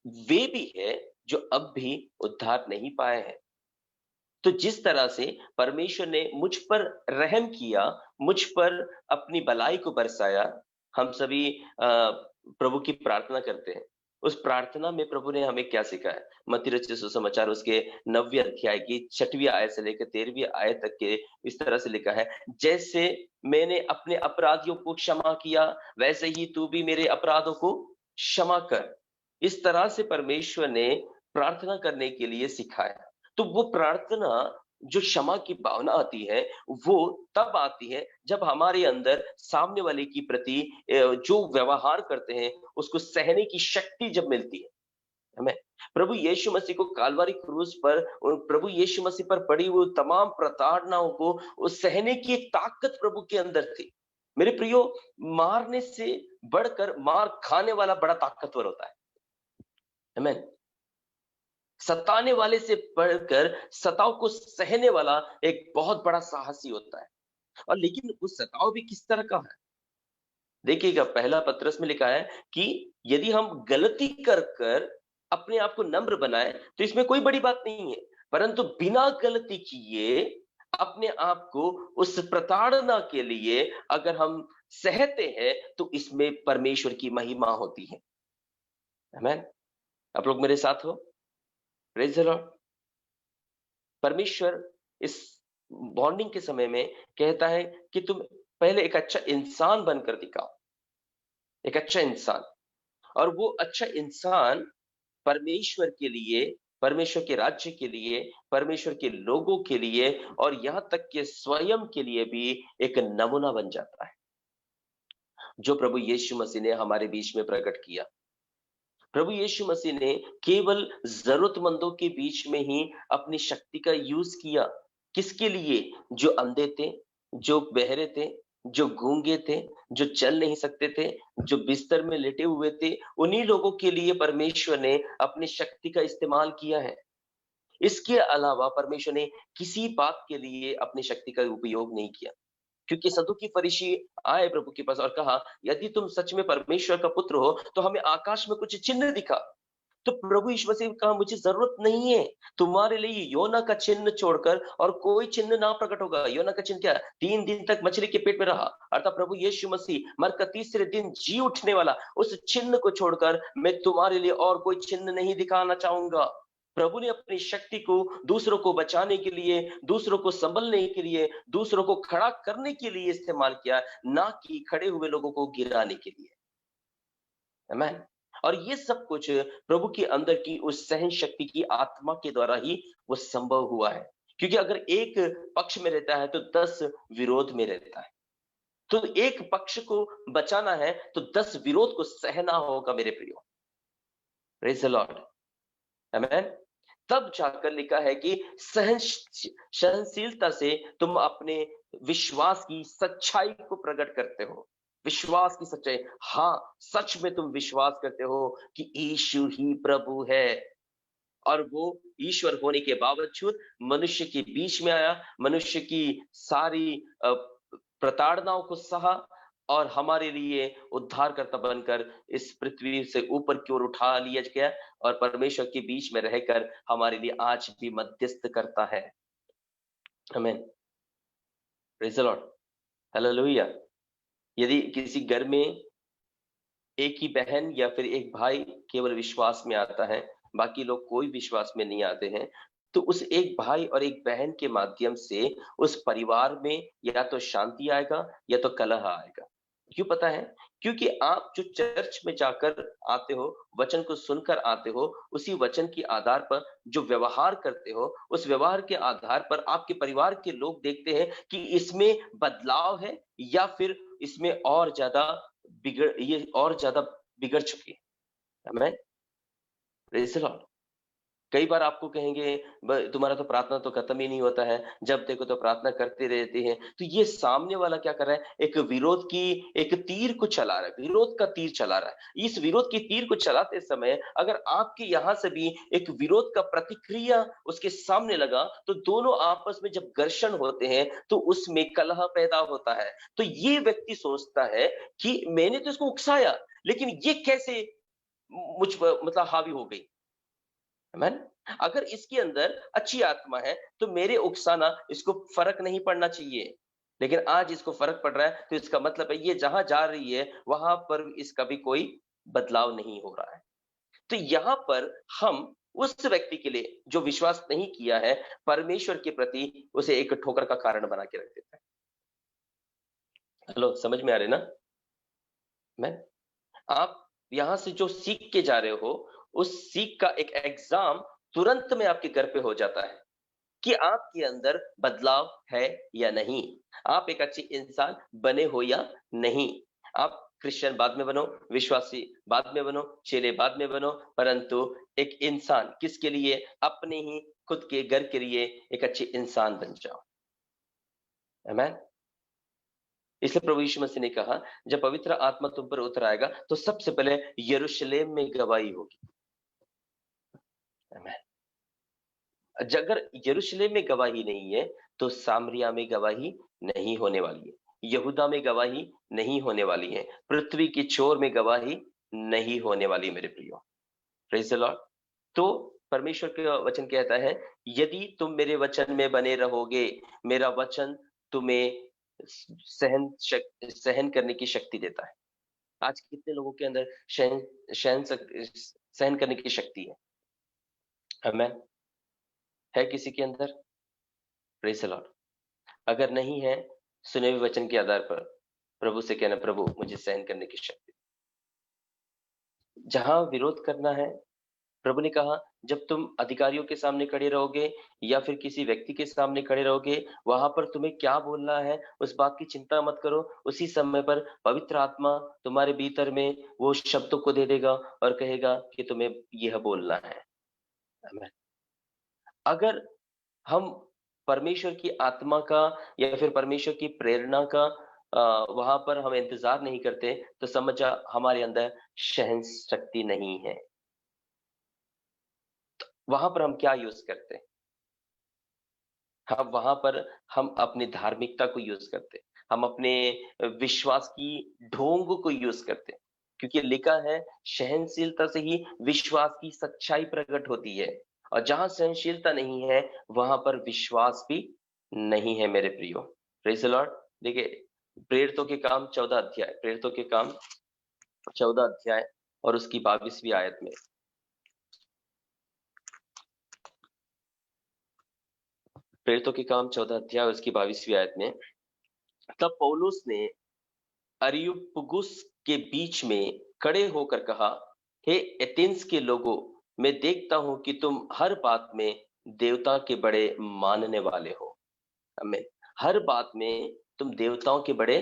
वे भी है जो अब भी उद्धार नहीं पाए हैं। तो जिस तरह से परमेश्वर ने मुझ पर रहम किया, मुझ पर अपनी भलाई को बरसाया, हम सभी प्रभु की प्रार्थना करते हैं। उस प्रार्थना में प्रभु ने हमें क्या सिखाया? मत्ती रचित सुसमाचार उसके 9वें अध्याय की 6वीं आयत से लेकर 13वीं आयत तक के इस तरह से लिखा है, जैसे मैंने अपने अपराधियों को क्षमा किया वैसे ही तू भी मेरे अपराधों को क्षमा कर। इस तरह से परमेश्वर ने प्रार्थना करने के लिए सिखाया। तो वो प्रार्थना, जो क्षमा की भावना आती है, वो तब आती है जब हमारे अंदर सामने वाले की प्रति जो व्यवहार करते हैं उसको सहने की शक्ति जब मिलती है हमें। प्रभु यीशु मसीह को कालवारी क्रूस पर, प्रभु यीशु मसीह पर पड़ी हुई तमाम प्रताड़नाओं को उस सहने की एक ताकत प्रभु के अंदर थी। मेरे प्रियो, मारने से बढ़कर मार खाने वाला बड़ा ताकतवर होता है। आमीन। सताने वाले से बढ़कर सताव को सहने वाला एक बहुत बड़ा साहसी होता है। और लेकिन वो सताव भी किस तरह का है? देखिएगा, पहला पत्रस में लिखा है कि यदि हम गलती कर कर अपने आप को नम्र बनाए तो इसमें कोई बड़ी बात नहीं है, परंतु बिना गलती किए अपने आप को उस प्रताड़ना के लिए अगर हम सहते हैं तो इसमें परमेश्वर की महिमा होती है। आमीन। आप लोग मेरे साथ हो? Praise the Lord. परमेश्वर इस बॉन्डिंग के समय में कहता है कि तुम पहले एक अच्छा इंसान बनकर दिखाओ, एक अच्छा इंसान। और वो अच्छा इंसान परमेश्वर के लिए, परमेश्वर के राज्य के लिए, परमेश्वर के लोगों के लिए और यहां तक कि स्वयं के लिए भी एक नमूना बन जाता है, जो प्रभु यीशु मसीह ने हमारे बीच में प्रकट किया। प्रभु यीशु मसीह ने केवल जरूरतमंदों के बीच में ही अपनी शक्ति का यूज किया। किसके लिए? जो अंधे थे, जो बहरे थे, जो गूंगे थे, जो चल नहीं सकते थे, जो बिस्तर में लेटे हुए थे, उन्हीं लोगों के लिए परमेश्वर ने अपनी शक्ति का इस्तेमाल किया है। इसके अलावा परमेश्वर ने किसी बात के लिए अपनी शक्ति का उपयोग नहीं किया। क्योंकि सदुकी फरीसी आए प्रभु के पास और कहा, यदि तुम सच में परमेश्वर का पुत्र हो तो हमें आकाश में कुछ चिन्ह दिखा। तो प्रभु यीशु मसीह ने कहा मुझे जरूरत नहीं है, तुम्हारे लिए योना का चिन्ह छोड़कर और कोई चिन्ह ना प्रकट होगा। योना का चिन्ह क्या है? 3 दिन तक मछली के पेट में रहा, अर्थात प्रभु यीशु मसीह मरकर तीसरे दिन जी उठने वाला, उस चिन्ह को छोड़कर मैं तुम्हारे लिए और कोई चिन्ह नहीं दिखाना चाहूंगा। प्रभु ने अपनी शक्ति को दूसरों को बचाने के लिए, दूसरों को संभलने के लिए, दूसरों को खड़ा करने के लिए इस्तेमाल किया, ना कि खड़े हुए लोगों को गिराने के लिए। आमीन। और ये सब कुछ प्रभु के अंदर की उस सहन शक्ति की आत्मा के द्वारा ही वो संभव हुआ है। क्योंकि अगर एक पक्ष में रहता है तो 10 विरोध में रहता है। तो एक पक्ष को बचाना है तो 10 विरोध को सहना होगा मेरे प्रियो। Praise the Lord. आमीन। तब जाकर लिखा है कि सहनशीलता से तुम अपने विश्वास की सच्चाई को प्रकट करते हो। विश्वास की सच्चाई, हाँ, सच में तुम विश्वास करते हो कि यीशु ही प्रभु है, और वो ईश्वर होने के बावजूद मनुष्य के बीच में आया, मनुष्य की सारी प्रताड़नाओं को सहा और हमारे लिए उद्धारकर्ता बनकर इस पृथ्वी से ऊपर की ओर उठा लिया गया और परमेश्वर के बीच में रहकर हमारे लिए आज भी मध्यस्थ करता है। आमीन। Praise the Lord. हालेलुया। यदि किसी घर में एक ही बहन या फिर एक भाई केवल विश्वास में आता है, बाकी लोग कोई विश्वास में नहीं आते हैं, तो उस एक भाई और एक बहन के माध्यम से उस परिवार में या तो शांति आएगा या तो कलह आएगा। क्यों पता है? क्योंकि आप जो चर्च में जाकर आते हो, वचन को सुनकर आते हो, उसी वचन के आधार पर जो व्यवहार करते हो, उस व्यवहार के आधार पर आपके परिवार के लोग देखते हैं कि इसमें बदलाव है या फिर इसमें और ज्यादा बिगड़ चुकी है। आमीन। Praise the Lord. कई बार आपको कहेंगे तुम्हारा तो प्रार्थना तो खत्म ही नहीं होता है, जब देखो तो प्रार्थना करते रहते हैं। तो ये सामने वाला क्या कर रहा है? एक विरोध की एक तीर को चला रहा है, विरोध का तीर चला रहा है। इस विरोध की तीर को चलाते समय अगर आपके यहां से भी एक विरोध का प्रतिक्रिया उसके सामने लगा, तो दोनों आपस में जब घर्षण होते हैं तो उसमें कलह पैदा होता है। तो ये व्यक्ति सोचता है कि मैंने तो इसको उकसाया, लेकिन ये कैसे मुझ पर मतलब हावी हो गई। आमीन। अगर इसके अंदर अच्छी आत्मा है तो मेरे उकसाना इसको फर्क नहीं पड़ना चाहिए, लेकिन आज इसको फर्क पड़ रहा है, तो इसका मतलब है ये जहां जा रही है वहां पर इसका भी कोई बदलाव नहीं हो रहा है। तो यहां पर हम उस व्यक्ति के लिए जो विश्वास नहीं किया है, परमेश्वर के प्रति उसे एक ठोकर का कारण बना के रख देता है। हेलो, समझ में आ रहे ना? मैं आप यहां से जो सीख के जा रहे हो, उस सीख का एक एग्जाम तुरंत में आपके घर पे हो जाता है कि आपके अंदर बदलाव है या नहीं, आप एक अच्छे इंसान बने हो या नहीं। आप क्रिश्चियन बाद में बनो, विश्वासी बाद में बनो, चेले बाद में बनो, परंतु एक इंसान किसके लिए? अपने ही खुद के घर के लिए एक अच्छे इंसान बन जाओ। आमीन। इसलिए प्रभु यीशु मसीह ने कहा, जब पवित्र आत्मा तुम पर उतर आएगा तो सबसे पहले यरूशलेम में गवाही होगी। आमीन। अगर यरूशलेम में गवाही नहीं है तो सामरिया में गवाही नहीं होने वाली है, यहूदा में गवाही नहीं होने वाली है, पृथ्वी की छोर में गवाही नहीं होने वाली मेरे प्रियो। Praise the Lord. तो परमेश्वर का वचन कहता है, यदि तुम मेरे वचन में बने रहोगे, मेरा वचन तुम्हें सहन करने की शक्ति देता है। आज कितने लोगों के अंदर सहन करने की शक्ति है? आमीन। है किसी के अंदर? Praise the Lord. अगर नहीं है, सुने हुए वचन के आधार पर प्रभु से कहना, प्रभु मुझे सहन करने की शक्ति। जहां विरोध करना है, प्रभु ने कहा जब तुम अधिकारियों के सामने खड़े रहोगे या फिर किसी व्यक्ति के सामने खड़े रहोगे, वहां पर तुम्हें क्या बोलना है उस बात की चिंता मत करो। उसी समय पर पवित्र आत्मा तुम्हारे भीतर में वो शब्दों को दे देगा और कहेगा कि तुम्हें यह बोलना है। आमीन। अगर हम परमेश्वर की आत्मा का या फिर परमेश्वर की प्रेरणा का वहां पर हम इंतजार नहीं करते, तो समझा हमारे अंदर सहन शक्ति नहीं है। तो वहां पर हम क्या यूज करते हैं? वहां पर हम अपनी धार्मिकता को यूज करते हैं, हम अपने विश्वास की ढोंग को यूज करते हैं। क्योंकि लिखा है सहनशीलता से ही विश्वास की सच्चाई प्रकट होती है, और जहां सहनशीलता नहीं है वहां पर विश्वास भी नहीं है मेरे प्रियो। Praise the Lord. देखिए प्रेरितों के काम 14 अध्याय, प्रेरितों के काम 14 अध्याय और उसकी 22वीं आयत में, प्रेरितों के काम 14 अध्याय और उसकी 22वीं आयत में, तब पौलुस ने अरियुपगुस के बीच में खड़े होकर कहा, हे एथेंस के लोगों, मैं देखता हूं कि तुम हर बात में देवता के बड़े मानने वाले हो। हमें हर बात में तुम देवताओं के बड़े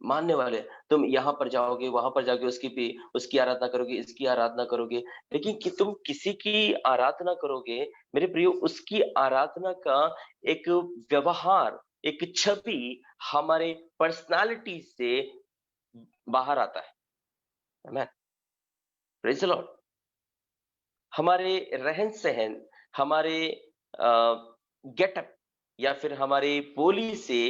मानने वाले, तुम यहाँ पर जाओगे वहां पर जाओगे, उसकी आराधना करोगे, इसकी आराधना करोगे, लेकिन कि तुम किसी की आराधना करोगे मेरे प्रियो, उसकी आराधना का एक व्यवहार, एक छवि हमारे पर्सनालिटी से बाहर आता है। आमेन। Praise the Lord. हमारे रहन सहन, हमारे गेटअप या फिर हमारे बोली से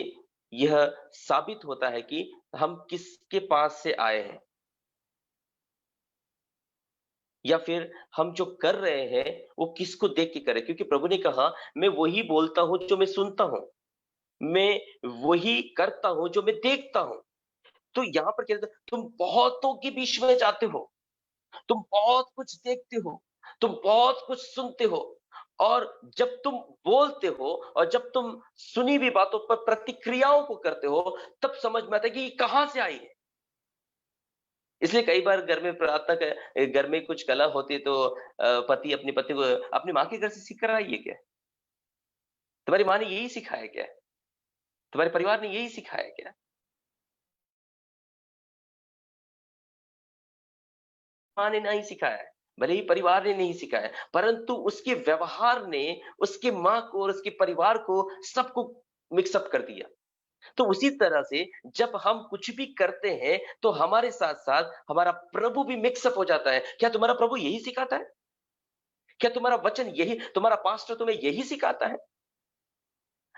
यह साबित होता है कि हम किसके पास से आए हैं, या फिर हम जो कर रहे हैं वो किसको देख के करें। क्योंकि प्रभु ने कहा, मैं वही बोलता हूं जो मैं सुनता हूं, मैं वही करता हूं जो मैं देखता हूं। तो यहाँ पर क्या कहते हैं, तुम बहुतों के बीच में जाते हो, तुम बहुत कुछ देखते हो, तुम बहुत कुछ सुनते हो, और जब तुम बोलते हो और जब तुम सुनी हुई बातों पर प्रतिक्रियाओं को करते हो, तब समझ में आता है कि ये कहां से आई है। इसलिए कई बार घर में प्रार्थना घर में कुछ कला होती है तो पति अपनी पत्नी को अपनी माँ के घर से सीख कर आई है क्या? तुम्हारी माँ ने यही सिखाया क्या? तुम्हारे परिवार ने यही सिखाया क्या? माँ ने नहीं सिखाया है, भले ही परिवार ने नहीं सिखाया, परंतु उसके व्यवहार ने उसके माँ को और उसके परिवार को सबको मिक्सअप कर दिया। तो उसी तरह से जब हम कुछ भी करते हैं तो हमारे साथ साथ हमारा प्रभु भी मिक्सअप हो जाता है। क्या तुम्हारा प्रभु यही सिखाता है? क्या तुम्हारा वचन यही, तुम्हारा पास्टर तुम्हें यही सिखाता है?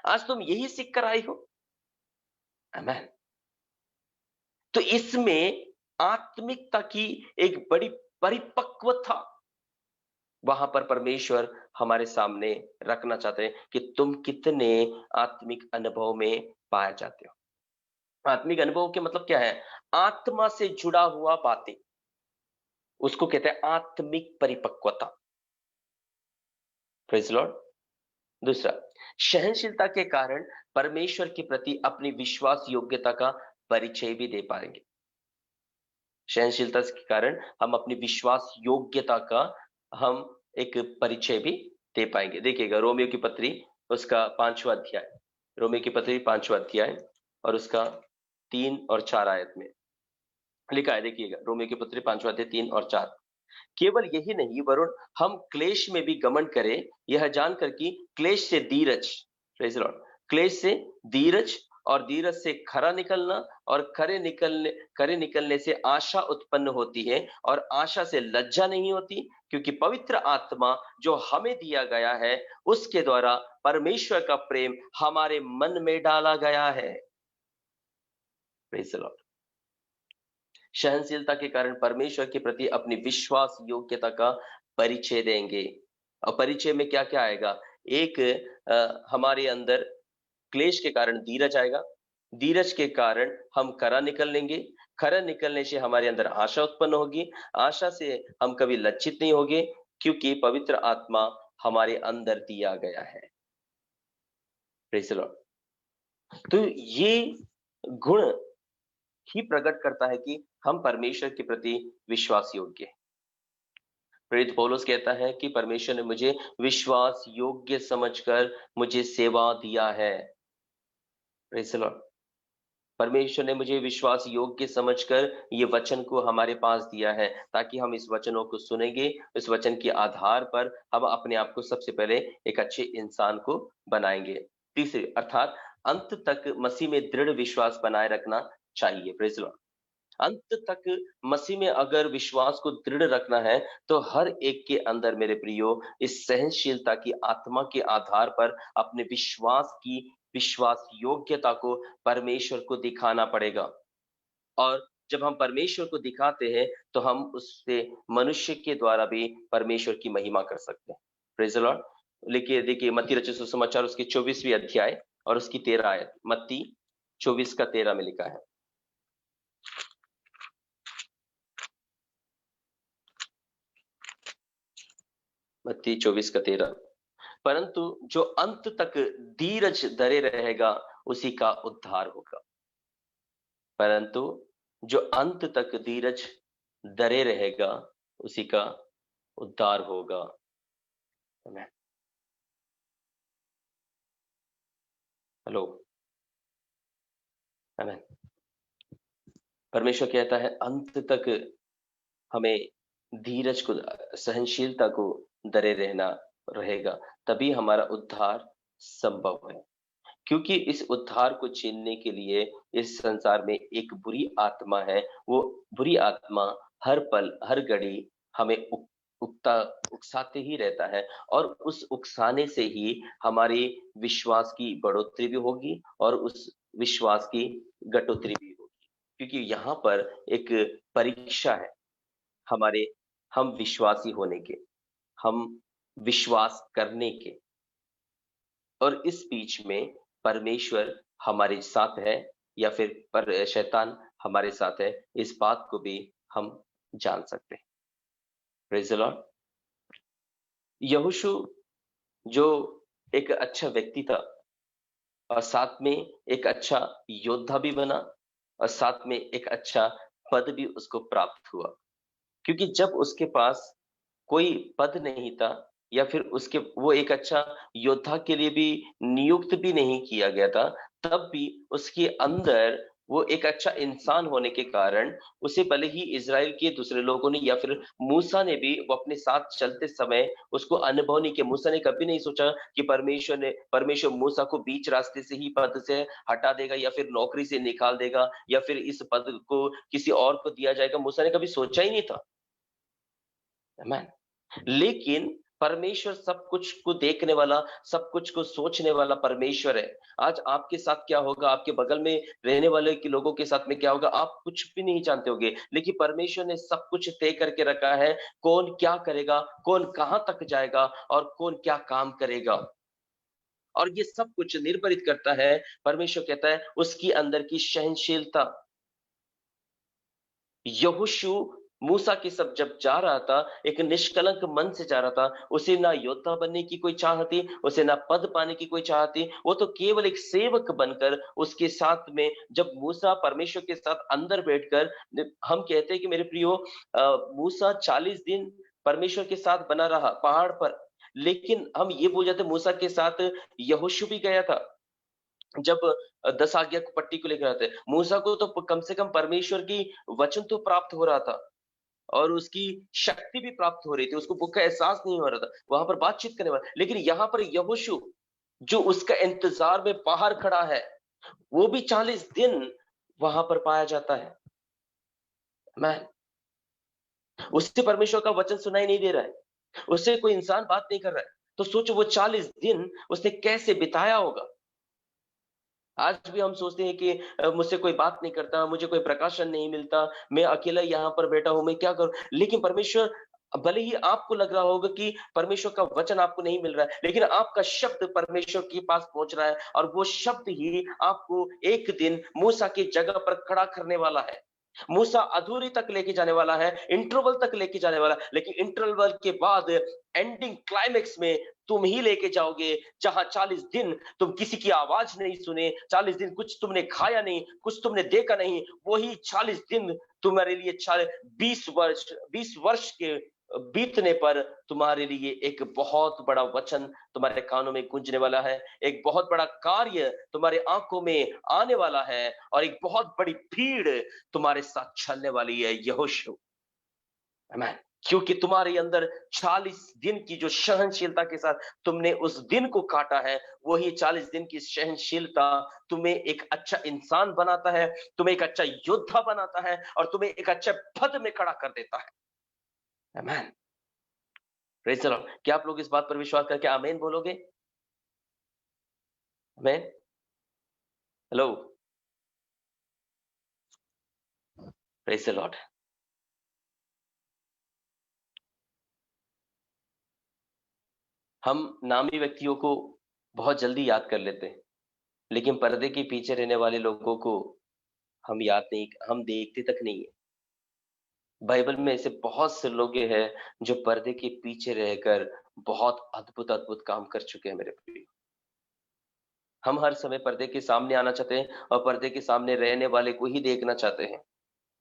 आज तुम यही सीख कर आई हो? आमेन। तो इसमें आत्मिकता की एक बड़ी परिपक्वता वहां पर परमेश्वर हमारे सामने रखना चाहते हैं कि तुम कितने आत्मिक अनुभव में पाए जाते हो। आत्मिक अनुभव के मतलब क्या है? आत्मा से जुड़ा हुआ बातें, उसको कहते हैं आत्मिक परिपक्वता। Praise Lord. दूसरा, सहनशीलता के कारण परमेश्वर के प्रति अपनी विश्वास योग्यता का परिचय भी दे पाएंगे। सहनशीलता के कारण हम अपनी विश्वास योग्यता का हम एक परिचय भी दे पाएंगे। देखिएगा रोमियो की पत्री उसका 5वां अध्याय, रोमियो की पत्री 5वां अध्याय और उसका 3 और 4 आयत में लिखा है। देखिएगा रोमियो की पत्री 5वां अध्याय 3 और 4, केवल यही नहीं वरुण हम क्लेश में भी घमंड करें, यह जानकर कि क्लेश से धीरज, प्रेज द लॉर्ड, क्लेश से धीरज और धीरज से खरा निकलना और खरे निकलने से आशा उत्पन्न होती है, और आशा से लज्जा नहीं होती, क्योंकि पवित्र आत्मा जो हमें दिया गया है उसके द्वारा परमेश्वर का प्रेम हमारे मन में डाला गया है। Praise the Lord. सहनशीलता के कारण परमेश्वर के प्रति अपनी विश्वास योग्यता का परिचय देंगे। और परिचय में क्या क्या आएगा? एक हमारे अंदर क्लेश के कारण धीरज आएगा, धीरज के कारण हम खरा निकल लेंगे, खरा निकलने से हमारे अंदर आशा उत्पन्न होगी, आशा से हम कभी लज्जित नहीं होंगे, क्योंकि पवित्र आत्मा हमारे अंदर दिया गया है। Praise the Lord. तो ये गुण ही प्रकट करता है कि हम परमेश्वर के प्रति विश्वास योग्य हैं। प्रेरित पौलुस कहता है कि परमेश्वर ने मुझे विश्वास योग्य समझकर मुझे सेवा दिया है। Praise the Lord. परमेश्वर ने मुझे विश्वास योग्य समझकर ये वचन को हमारे पास दिया है, ताकि हम इस वचनों को सुनेंगे, इस वचन के आधार पर हम अपने आप को सबसे पहले एक अच्छे इंसान को बनाएंगे। तीसरे अर्थात अंत तक मसीह में दृढ़ विश्वास बनाए रखना चाहिए। Praise the Lord. अंत तक मसीह में अगर विश्वास को दृढ़ रखना है तो हर एक के अंदर मेरे प्रियो इस सहनशीलता की आत्मा के आधार पर अपने विश्वास योग्यता को परमेश्वर को दिखाना पड़ेगा। और जब हम परमेश्वर को दिखाते हैं तो हम उससे मनुष्य के द्वारा भी परमेश्वर की महिमा कर सकते हैं। Praise the Lord. देखिए देखिए मत्ती रचित सुसमाचार उसकी 24वीं अध्याय और उसकी 13 आयत। मत्ती 24 का 13 में लिखा है। मत्ती 24 का 13, परंतु जो अंत तक धीरज धरे रहेगा उसी का उद्धार होगा। परंतु जो अंत तक धीरज धरे रहेगा उसी का उद्धार होगा। आमीन। हेलो। आमीन। परमेश्वर कहता है अंत तक हमें धीरज को, सहनशीलता को धरे रहना रहेगा, तभी हमारा उद्धार संभव है। क्योंकि इस उद्धार को छीनने के लिए इस संसार में एक बुरी आत्मा है। वो बुरी आत्मा हर पल हर घड़ी हमें उकसाते ही रहता है, और उस उकसाने से ही हमारे विश्वास की बढ़ोतरी भी होगी और उस विश्वास की घटोतरी भी होगी। क्योंकि यहाँ पर एक परीक्षा है हमारे, हम विश्वासी होने के, हम विश्वास करने के, और इस बीच में परमेश्वर हमारे साथ है या फिर पर शैतान हमारे साथ है, इस बात को भी हम जान सकते हैं। Praise the Lord. यहोशू जो एक अच्छा व्यक्ति था और साथ में एक अच्छा योद्धा भी बना और साथ में एक अच्छा पद भी उसको प्राप्त हुआ। क्योंकि जब उसके पास कोई पद नहीं था या फिर उसके वो एक अच्छा योद्धा के लिए भी नियुक्त भी नहीं किया गया था, तब भी उसके अंदर वो एक अच्छा इंसान होने के कारण उसे भले ही इज़राइल के दूसरे लोगों ने या फिर मूसा ने भी वो अपने साथ चलते समय उसको अनुभव नहीं किया। मूसा ने कभी नहीं सोचा कि परमेश्वर मूसा को बीच रास्ते से ही पद से हटा देगा या फिर नौकरी से निकाल देगा या फिर इस पद को किसी और को दिया जाएगा। मूसा ने कभी सोचा ही नहीं था। आमीन। लेकिन परमेश्वर सब कुछ को देखने वाला, सब कुछ को सोचने वाला परमेश्वर है। आज आपके साथ क्या होगा, आपके बगल में रहने वाले के लोगों के साथ में क्या होगा, आप कुछ भी नहीं जानते होगे, लेकिन परमेश्वर ने सब कुछ तय करके रखा है। कौन क्या करेगा, कौन कहां तक जाएगा और कौन क्या काम करेगा, और ये सब कुछ निर्भरित करता है, परमेश्वर कहता है, उसकी अंदर की सहनशीलता। यहोशू मूसा के सब जब जा रहा था, एक निष्कलंक मन से जा रहा था। उसे ना योद्धा बनने की कोई चाह थी, उसे ना पद पाने की कोई चाह थी। वो तो केवल एक सेवक बनकर उसके साथ में, जब मूसा परमेश्वर के साथ अंदर बैठकर, हम कहते हैं कि मेरे प्रियो, मूसा 40 दिन परमेश्वर के साथ बना रहा पहाड़ पर, लेकिन हम ये बोल जाते मूसा के साथ यहोशू भी गया था। जब 10 आज्ञा को पट्टी को लेकर आते हैं, मूसा को तो कम से कम परमेश्वर की वचन तो प्राप्त हो रहा था और उसकी शक्ति भी प्राप्त हो रही थी, उसको भूख का एहसास नहीं हो रहा था, वहां पर बातचीत करने वाला। लेकिन यहाँ पर यहोशू जो उसका इंतजार में बाहर खड़ा है, वो भी 40 दिन वहां पर पाया जाता है। मैं उससे परमेश्वर का वचन सुनाई नहीं दे रहा है, उससे कोई इंसान बात नहीं कर रहा है, तो सोचो वो 40 दिन उसने कैसे बिताया होगा। आज भी हम सोचते हैं कि मुझसे कोई बात नहीं करता, मुझे कोई प्रकाशन नहीं मिलता, मैं अकेला यहाँ पर बैठा हूँ, मैं क्या करूँ? लेकिन परमेश्वर, भले ही आपको लग रहा होगा कि परमेश्वर का वचन आपको नहीं मिल रहा है, लेकिन आपका शब्द परमेश्वर के पास पहुंच रहा है, और वो शब्द ही आपको एक दिन मूसा की जगह पर खड़ा करने वाला है। मूसा अधूरी तक लेके जाने वाला है, इंटरवल तक लेके जाने वाला है, लेकिन इंटरवल के बाद एंडिंग क्लाइमेक्स में तुम ही लेके जाओगे, जहां 40 दिन तुम किसी की आवाज नहीं सुने, 40 दिन कुछ तुमने खाया नहीं, कुछ तुमने देखा नहीं, वही 40 दिन तुम्हारे लिए 20 वर्ष के बीतने पर तुम्हारे लिए एक बहुत बड़ा वचन तुम्हारे कानों में गूंजने वाला है, एक बहुत बड़ा कार्य तुम्हारे आंखों में आने वाला है, और एक बहुत बड़ी भीड़ तुम्हारे साथ चलने वाली है। यहोशू, आमीन। क्योंकि तुम्हारे अंदर 40 दिन की जो सहनशीलता के साथ तुमने उस दिन को काटा है, वही 40 दिन की सहनशीलता तुम्हें एक अच्छा इंसान बनाता है, तुम्हें एक अच्छा योद्धा बनाता है, और तुम्हें एक अच्छे पद में खड़ा कर देता है। आमीन। Praise the Lord. क्या आप लोग इस बात पर विश्वास करके आमीन बोलोगे? आमीन। हेलो। Praise the Lord. हम नामी व्यक्तियों को बहुत जल्दी याद कर लेते हैं, लेकिन पर्दे के पीछे रहने वाले लोगों को हम देखते तक नहीं है। बाइबल में ऐसे बहुत से लोग हैं जो पर्दे के पीछे रहकर बहुत अद्भुत अद्भुत काम कर चुके हैं मेरे प्रिय। हम हर समय पर्दे के सामने आना चाहते हैं और पर्दे के सामने रहने वाले को ही देखना चाहते हैं,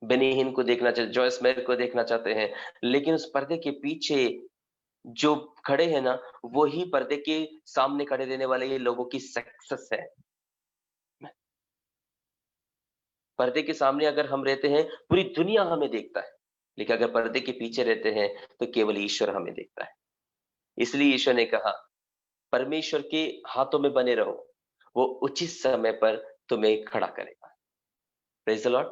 बेनी हिन को देखना चाहते, जॉयस मेयर को देखना चाहते हैं, लेकिन उस पर्दे के पीछे जो खड़े हैं ना, वो ही पर्दे के सामने खड़े रहने वाले ये लोगों की सक्सेस है। पर्दे के सामने अगर हम रहते हैं, पूरी दुनिया हमें देखता है, लेकिन अगर पर्दे के पीछे रहते हैं तो केवल ईश्वर हमें देखता है। इसलिए ईश्वर ने कहा, परमेश्वर के हाथों में बने रहो, वो उचित समय पर तुम्हें खड़ा करेगा। Praise the Lord.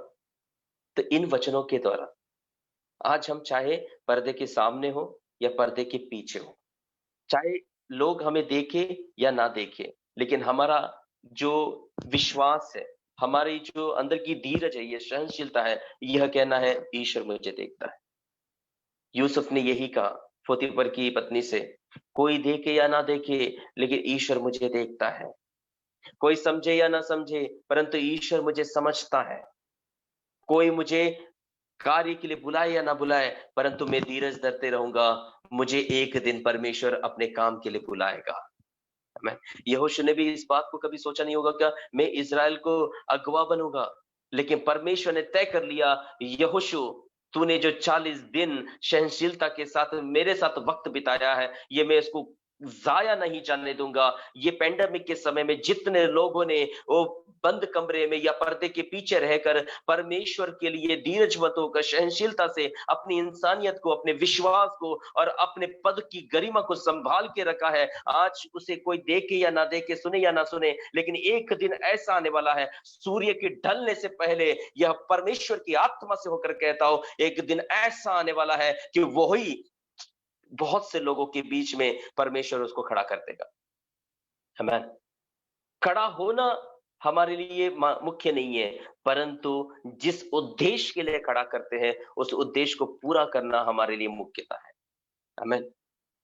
तो इन वचनों के द्वारा आज हम चाहे पर्दे के सामने हो या पर्दे के पीछे हो, चाहे लोग हमें देखे या ना देखे, लेकिन हमारा जो विश्वास है, हमारी जो अंदर की धीरज है, ये सहनशीलता है, यह कहना है ईश्वर मुझे देखता है। यूसुफ ने यही कहा पोतीफर की पत्नी से, कोई देखे या ना देखे, लेकिन ईश्वर मुझे देखता है। कोई समझे या ना समझे, परंतु ईश्वर मुझे समझता है। कोई मुझे कार्य के लिए बुलाए या ना बुलाए, परंतु मैं धीरज धरते रहूंगा, मुझे एक दिन परमेश्वर अपने काम के लिए बुलाएगा। मैं यहोशू ने भी इस बात को कभी सोचा नहीं होगा क्या मैं इजराइल को अगवा बनूंगा, लेकिन परमेश्वर ने तय कर लिया, यहोशू तूने जो 40 दिन सहनशीलता के साथ मेरे साथ वक्त बिताया है, ये मैं इसको जाया नहीं जाने दूंगा। ये पेंडेमिक के समय में जितने लोगों ने वो बंद कमरे में या पर्दे के पीछे रहकर परमेश्वर के लिए धीरजवंत होकर सहनशीलता से अपनी इंसानियत को, अपने विश्वास को और अपने पद की गरिमा को संभाल के रखा है, आज उसे कोई देखे या ना देखे, सुने या ना सुने, लेकिन एक दिन ऐसा आने वाला है, सूर्य के ढलने से पहले यह परमेश्वर की आत्मा से होकर कहता हूं, एक दिन ऐसा आने वाला है कि वही बहुत से लोगों के बीच में परमेश्वर उसको खड़ा कर देगा। आमीन। खड़ा होना हमारे लिए मुख्य नहीं है, परंतु जिस उद्देश्य के लिए खड़ा करते हैं उस उद्देश्य को पूरा करना हमारे लिए मुख्यता है। आमीन।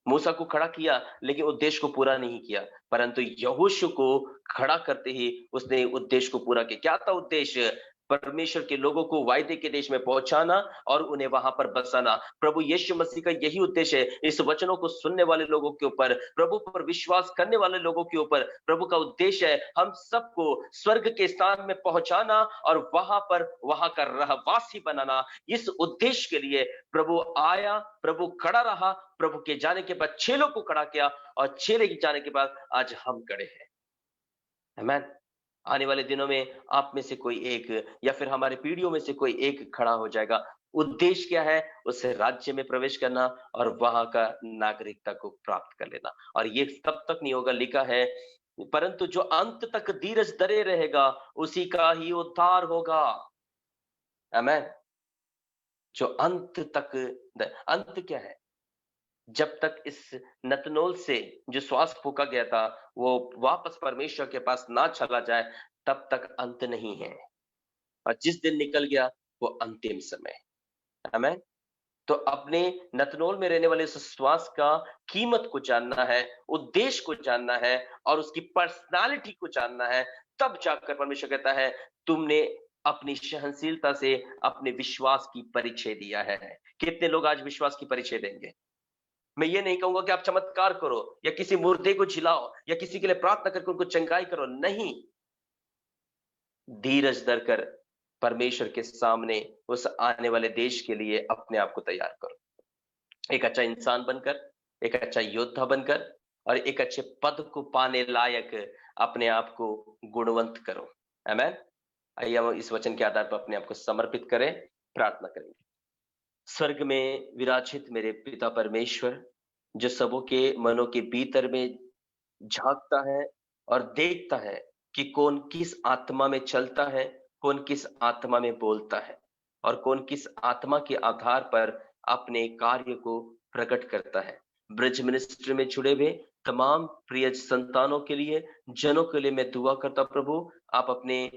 मूसा को खड़ा किया लेकिन उद्देश्य को पूरा नहीं किया, परंतु यहोशू को खड़ा करते ही उसने उद्देश्य को पूरा किया। क्या था उद्देश्य? परमेश्वर के लोगों को वायदे के देश में पहुंचाना और उन्हें वहां पर बसाना। प्रभु यीशु मसीह का यही उद्देश्य है, इस वचनों को सुनने वाले लोगों के ऊपर, प्रभु पर विश्वास करने वाले लोगों के ऊपर प्रभु का उद्देश्य है हम सबको स्वर्ग के स्थान में पहुंचाना और वहां पर वहां का रहवासी बनाना। इस उद्देश्य के लिए प्रभु आया, प्रभु खड़ा रहा, प्रभु के जाने के बाद चेलों को खड़ा किया और चेले के जाने के बाद आज हम खड़े हैं। आमीन। आने वाले दिनों में आप में से कोई एक या फिर हमारे पीढ़ियों में से कोई एक खड़ा हो जाएगा। उद्देश्य क्या है? उसे राज्य में प्रवेश करना और वहां का नागरिकता को प्राप्त कर लेना। और ये तब तक नहीं होगा, लिखा है, परंतु जो अंत तक धीरज धरे रहेगा उसी का ही उद्धार होगा। आमीन। जो अंत तक, अंत क्या है? जब तक इस नतनोल से जो श्वास फूका गया था वो वापस परमेश्वर के पास ना चला जाए, तब तक अंत नहीं है। और जिस दिन निकल गया वो अंतिम समय। आमीन। तो अपने नतनोल में रहने वाले उस श्वास का कीमत को जानना है, उद्देश्य को जानना है और उसकी पर्सनालिटी को जानना है, तब जाकर परमेश्वर कहता है तुमने अपनी सहनशीलता से अपने विश्वास की परिचय दिया है। कितने लोग आज विश्वास की परिचय देंगे? मैं ये नहीं कहूंगा कि आप चमत्कार करो या किसी मुर्दे को झिलाओ या किसी के लिए प्रार्थना करके उनको चंगाई करो, नहीं। धीरज धरकर परमेश्वर के सामने उस आने वाले देश के लिए अपने आप को तैयार करो। एक अच्छा इंसान बनकर, एक अच्छा योद्धा बनकर और एक अच्छे पद को पाने लायक अपने आप को गुणवंत करो। आमीन। आइए हम इस वचन के आधार पर अपने आप को समर्पित करें, प्रार्थना करेंगे। स्वर्ग में विराजित मेरे पिता परमेश्वर, जो सबों के मनों के भीतर में झांकता है और देखता है कि कौन किस आत्मा में चलता है, कौन किस आत्मा में बोलता है और कौन किस आत्मा के आधार पर अपने कार्य को प्रकट करता है। ब्रज मिनिस्ट्री में जुड़े हुए तमाम प्रिय संतानों के लिए जनों के लिए मैं दुआ करता हूं प्रभु, आप अपने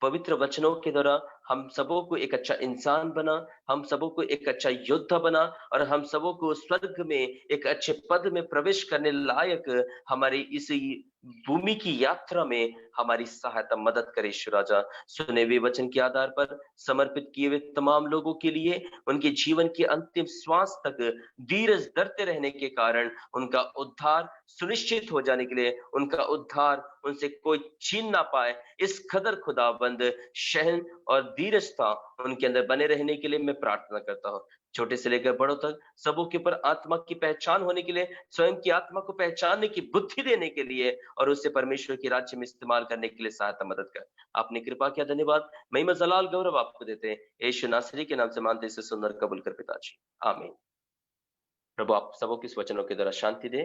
पवित्र वचनों के द्वारा हम सबों को एक अच्छा इंसान बना, हम सबों को एक अच्छा योद्धा बना, और हम सबों को स्वर्ग में एक अच्छे पद में प्रवेश करने लायक हमारी इसी भूमि की यात्रा में हमारी सहायता मदद करे ईश्वर राजा। सुने हुए वचन के आधार पर समर्पित किए हुए तमाम लोगों के लिए उनके जीवन के अंतिम श्वास तक धीरज धरते रहने के कारण उनका उद्धार सुनिश्चित हो जाने के लिए, उनका उद्धार उनसे कोई छीन ना पाए, इस कदर खुदाबंद सहन और धीरजता उनके अंदर बने रहने के लिए मैं प्रार्थना करता हूँ। छोटे से लेकर बड़ों तक सबों के ऊपर आत्मा की पहचान होने के लिए, स्वयं की आत्मा को पहचानने की बुद्धि देने के लिए और उससे परमेश्वर के राज्य में इस्तेमाल करने के लिए सहायता मदद कर। आपने कृपा किया, धन्यवाद, महिमा जलाल गौरव आपको देते हैं, यीशु नासरी के नाम से मानते इसे सुंदर कबूल कर पिताजी, आमीन। प्रभु आप सबों के इस वचनों के द्वारा शांति दे।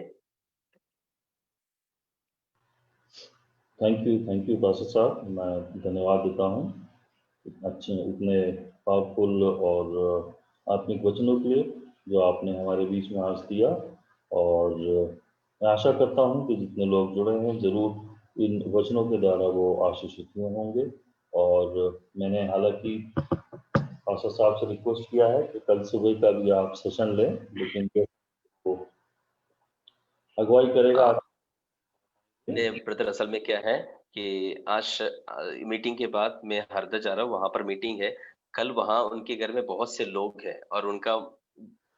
थैंक यू पास्टर साहब, मैं धन्यवाद देता हूँ अच्छे इतने पावरफुल और आत्मिक वचनों के लिए जो आपने हमारे बीच में आज दिया। और मैं आशा करता हूँ कि जितने लोग जुड़े हैं जरूर इन वचनों के द्वारा वो आशीषित हुए होंगे। और मैंने हालांकि पास्टर साहब से रिक्वेस्ट किया है कि कल सुबह का भी आप सेशन लें, लेकिन वो अगुवाई करेगा आप। ब्रदर असल में क्या है कि आज मीटिंग के बाद मैं हरदा जा रहा हूँ, वहां पर मीटिंग है। कल वहां उनके घर में बहुत से लोग हैं और उनका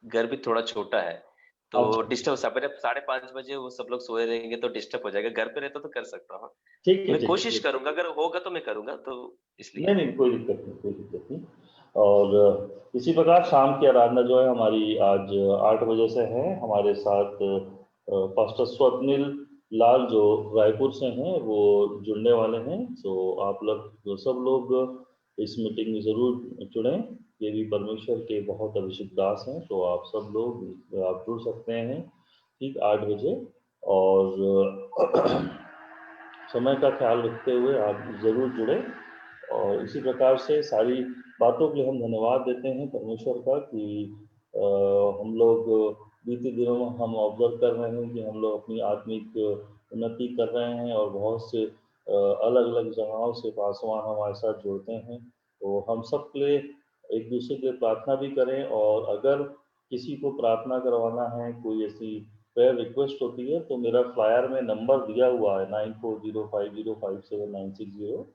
घर भी थोड़ा छोटा है, तो अच्छा, डिस्टर्ब, सवेरे 5:30 बजे वो सब लोग सोए रहेंगे तो डिस्टर्ब हो जाएगा। घर पे रहता तो कर सकता हूँ, ठीक है मैं ठीक कोशिश है। करूंगा, अगर होगा तो मैं करूंगा, तो इसलिए। नहीं नहीं, कोई दिक्कत नहीं, कोई दिक्कत नहीं। और इसी प्रकार शाम की आराधना जो है हमारी आज 8 बजे से है। हमारे साथ पास्टर स्वप्निल लाल जो रायपुर से हैं वो जुड़ने वाले हैं। तो आप लोग सब लोग इस मीटिंग में जरूर जुड़ें। ये भी परमेश्वर के बहुत अभिषिक्त दास हैं, तो आप सब लोग आप जुड़ सकते हैं ठीक 8 बजे। और समय का ख्याल रखते हुए आप जरूर जुड़े। और इसी प्रकार से सारी बातों के लिए हम धन्यवाद देते हैं परमेश्वर का कि हम लोग बीते दिनों में हम ऑब्जर्व कर रहे हैं कि हम लोग अपनी आत्मिक उन्नति कर रहे हैं और बहुत से अलग अलग जगहों से पासवान हमारे साथ जुड़ते हैं। तो हम सब के लिए एक दूसरे के लिए प्रार्थना भी करें। और अगर किसी को प्रार्थना करवाना है, कोई ऐसी प्रेयर रिक्वेस्ट होती है, तो मेरा फ्लायर में नंबर दिया हुआ है 9405057960।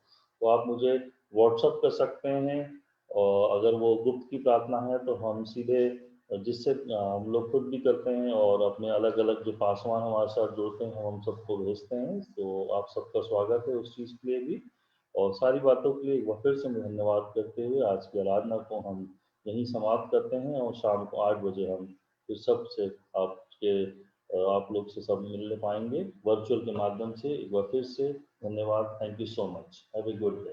तो आप मुझे व्हाट्सअप कर सकते हैं। और अगर वो गुप्त की प्रार्थना है तो हम सीधे जिससे हम लोग खुद भी करते हैं और अपने अलग अलग जो पासवान हमारे साथ जुड़ते हैं हम सबको भेजते हैं। तो आप सबका स्वागत है उस चीज़ के लिए भी। और सारी बातों के लिए एक बार फिर से मैं धन्यवाद करते हुए आज की आराधना को हम यहीं समाप्त करते हैं। और शाम को 8 बजे हम फिर सबसे आप लोग से सब मिलने पाएंगे वर्चुअल के माध्यम से। एक बार फिर से धन्यवाद। Thank you so much. Have a good day.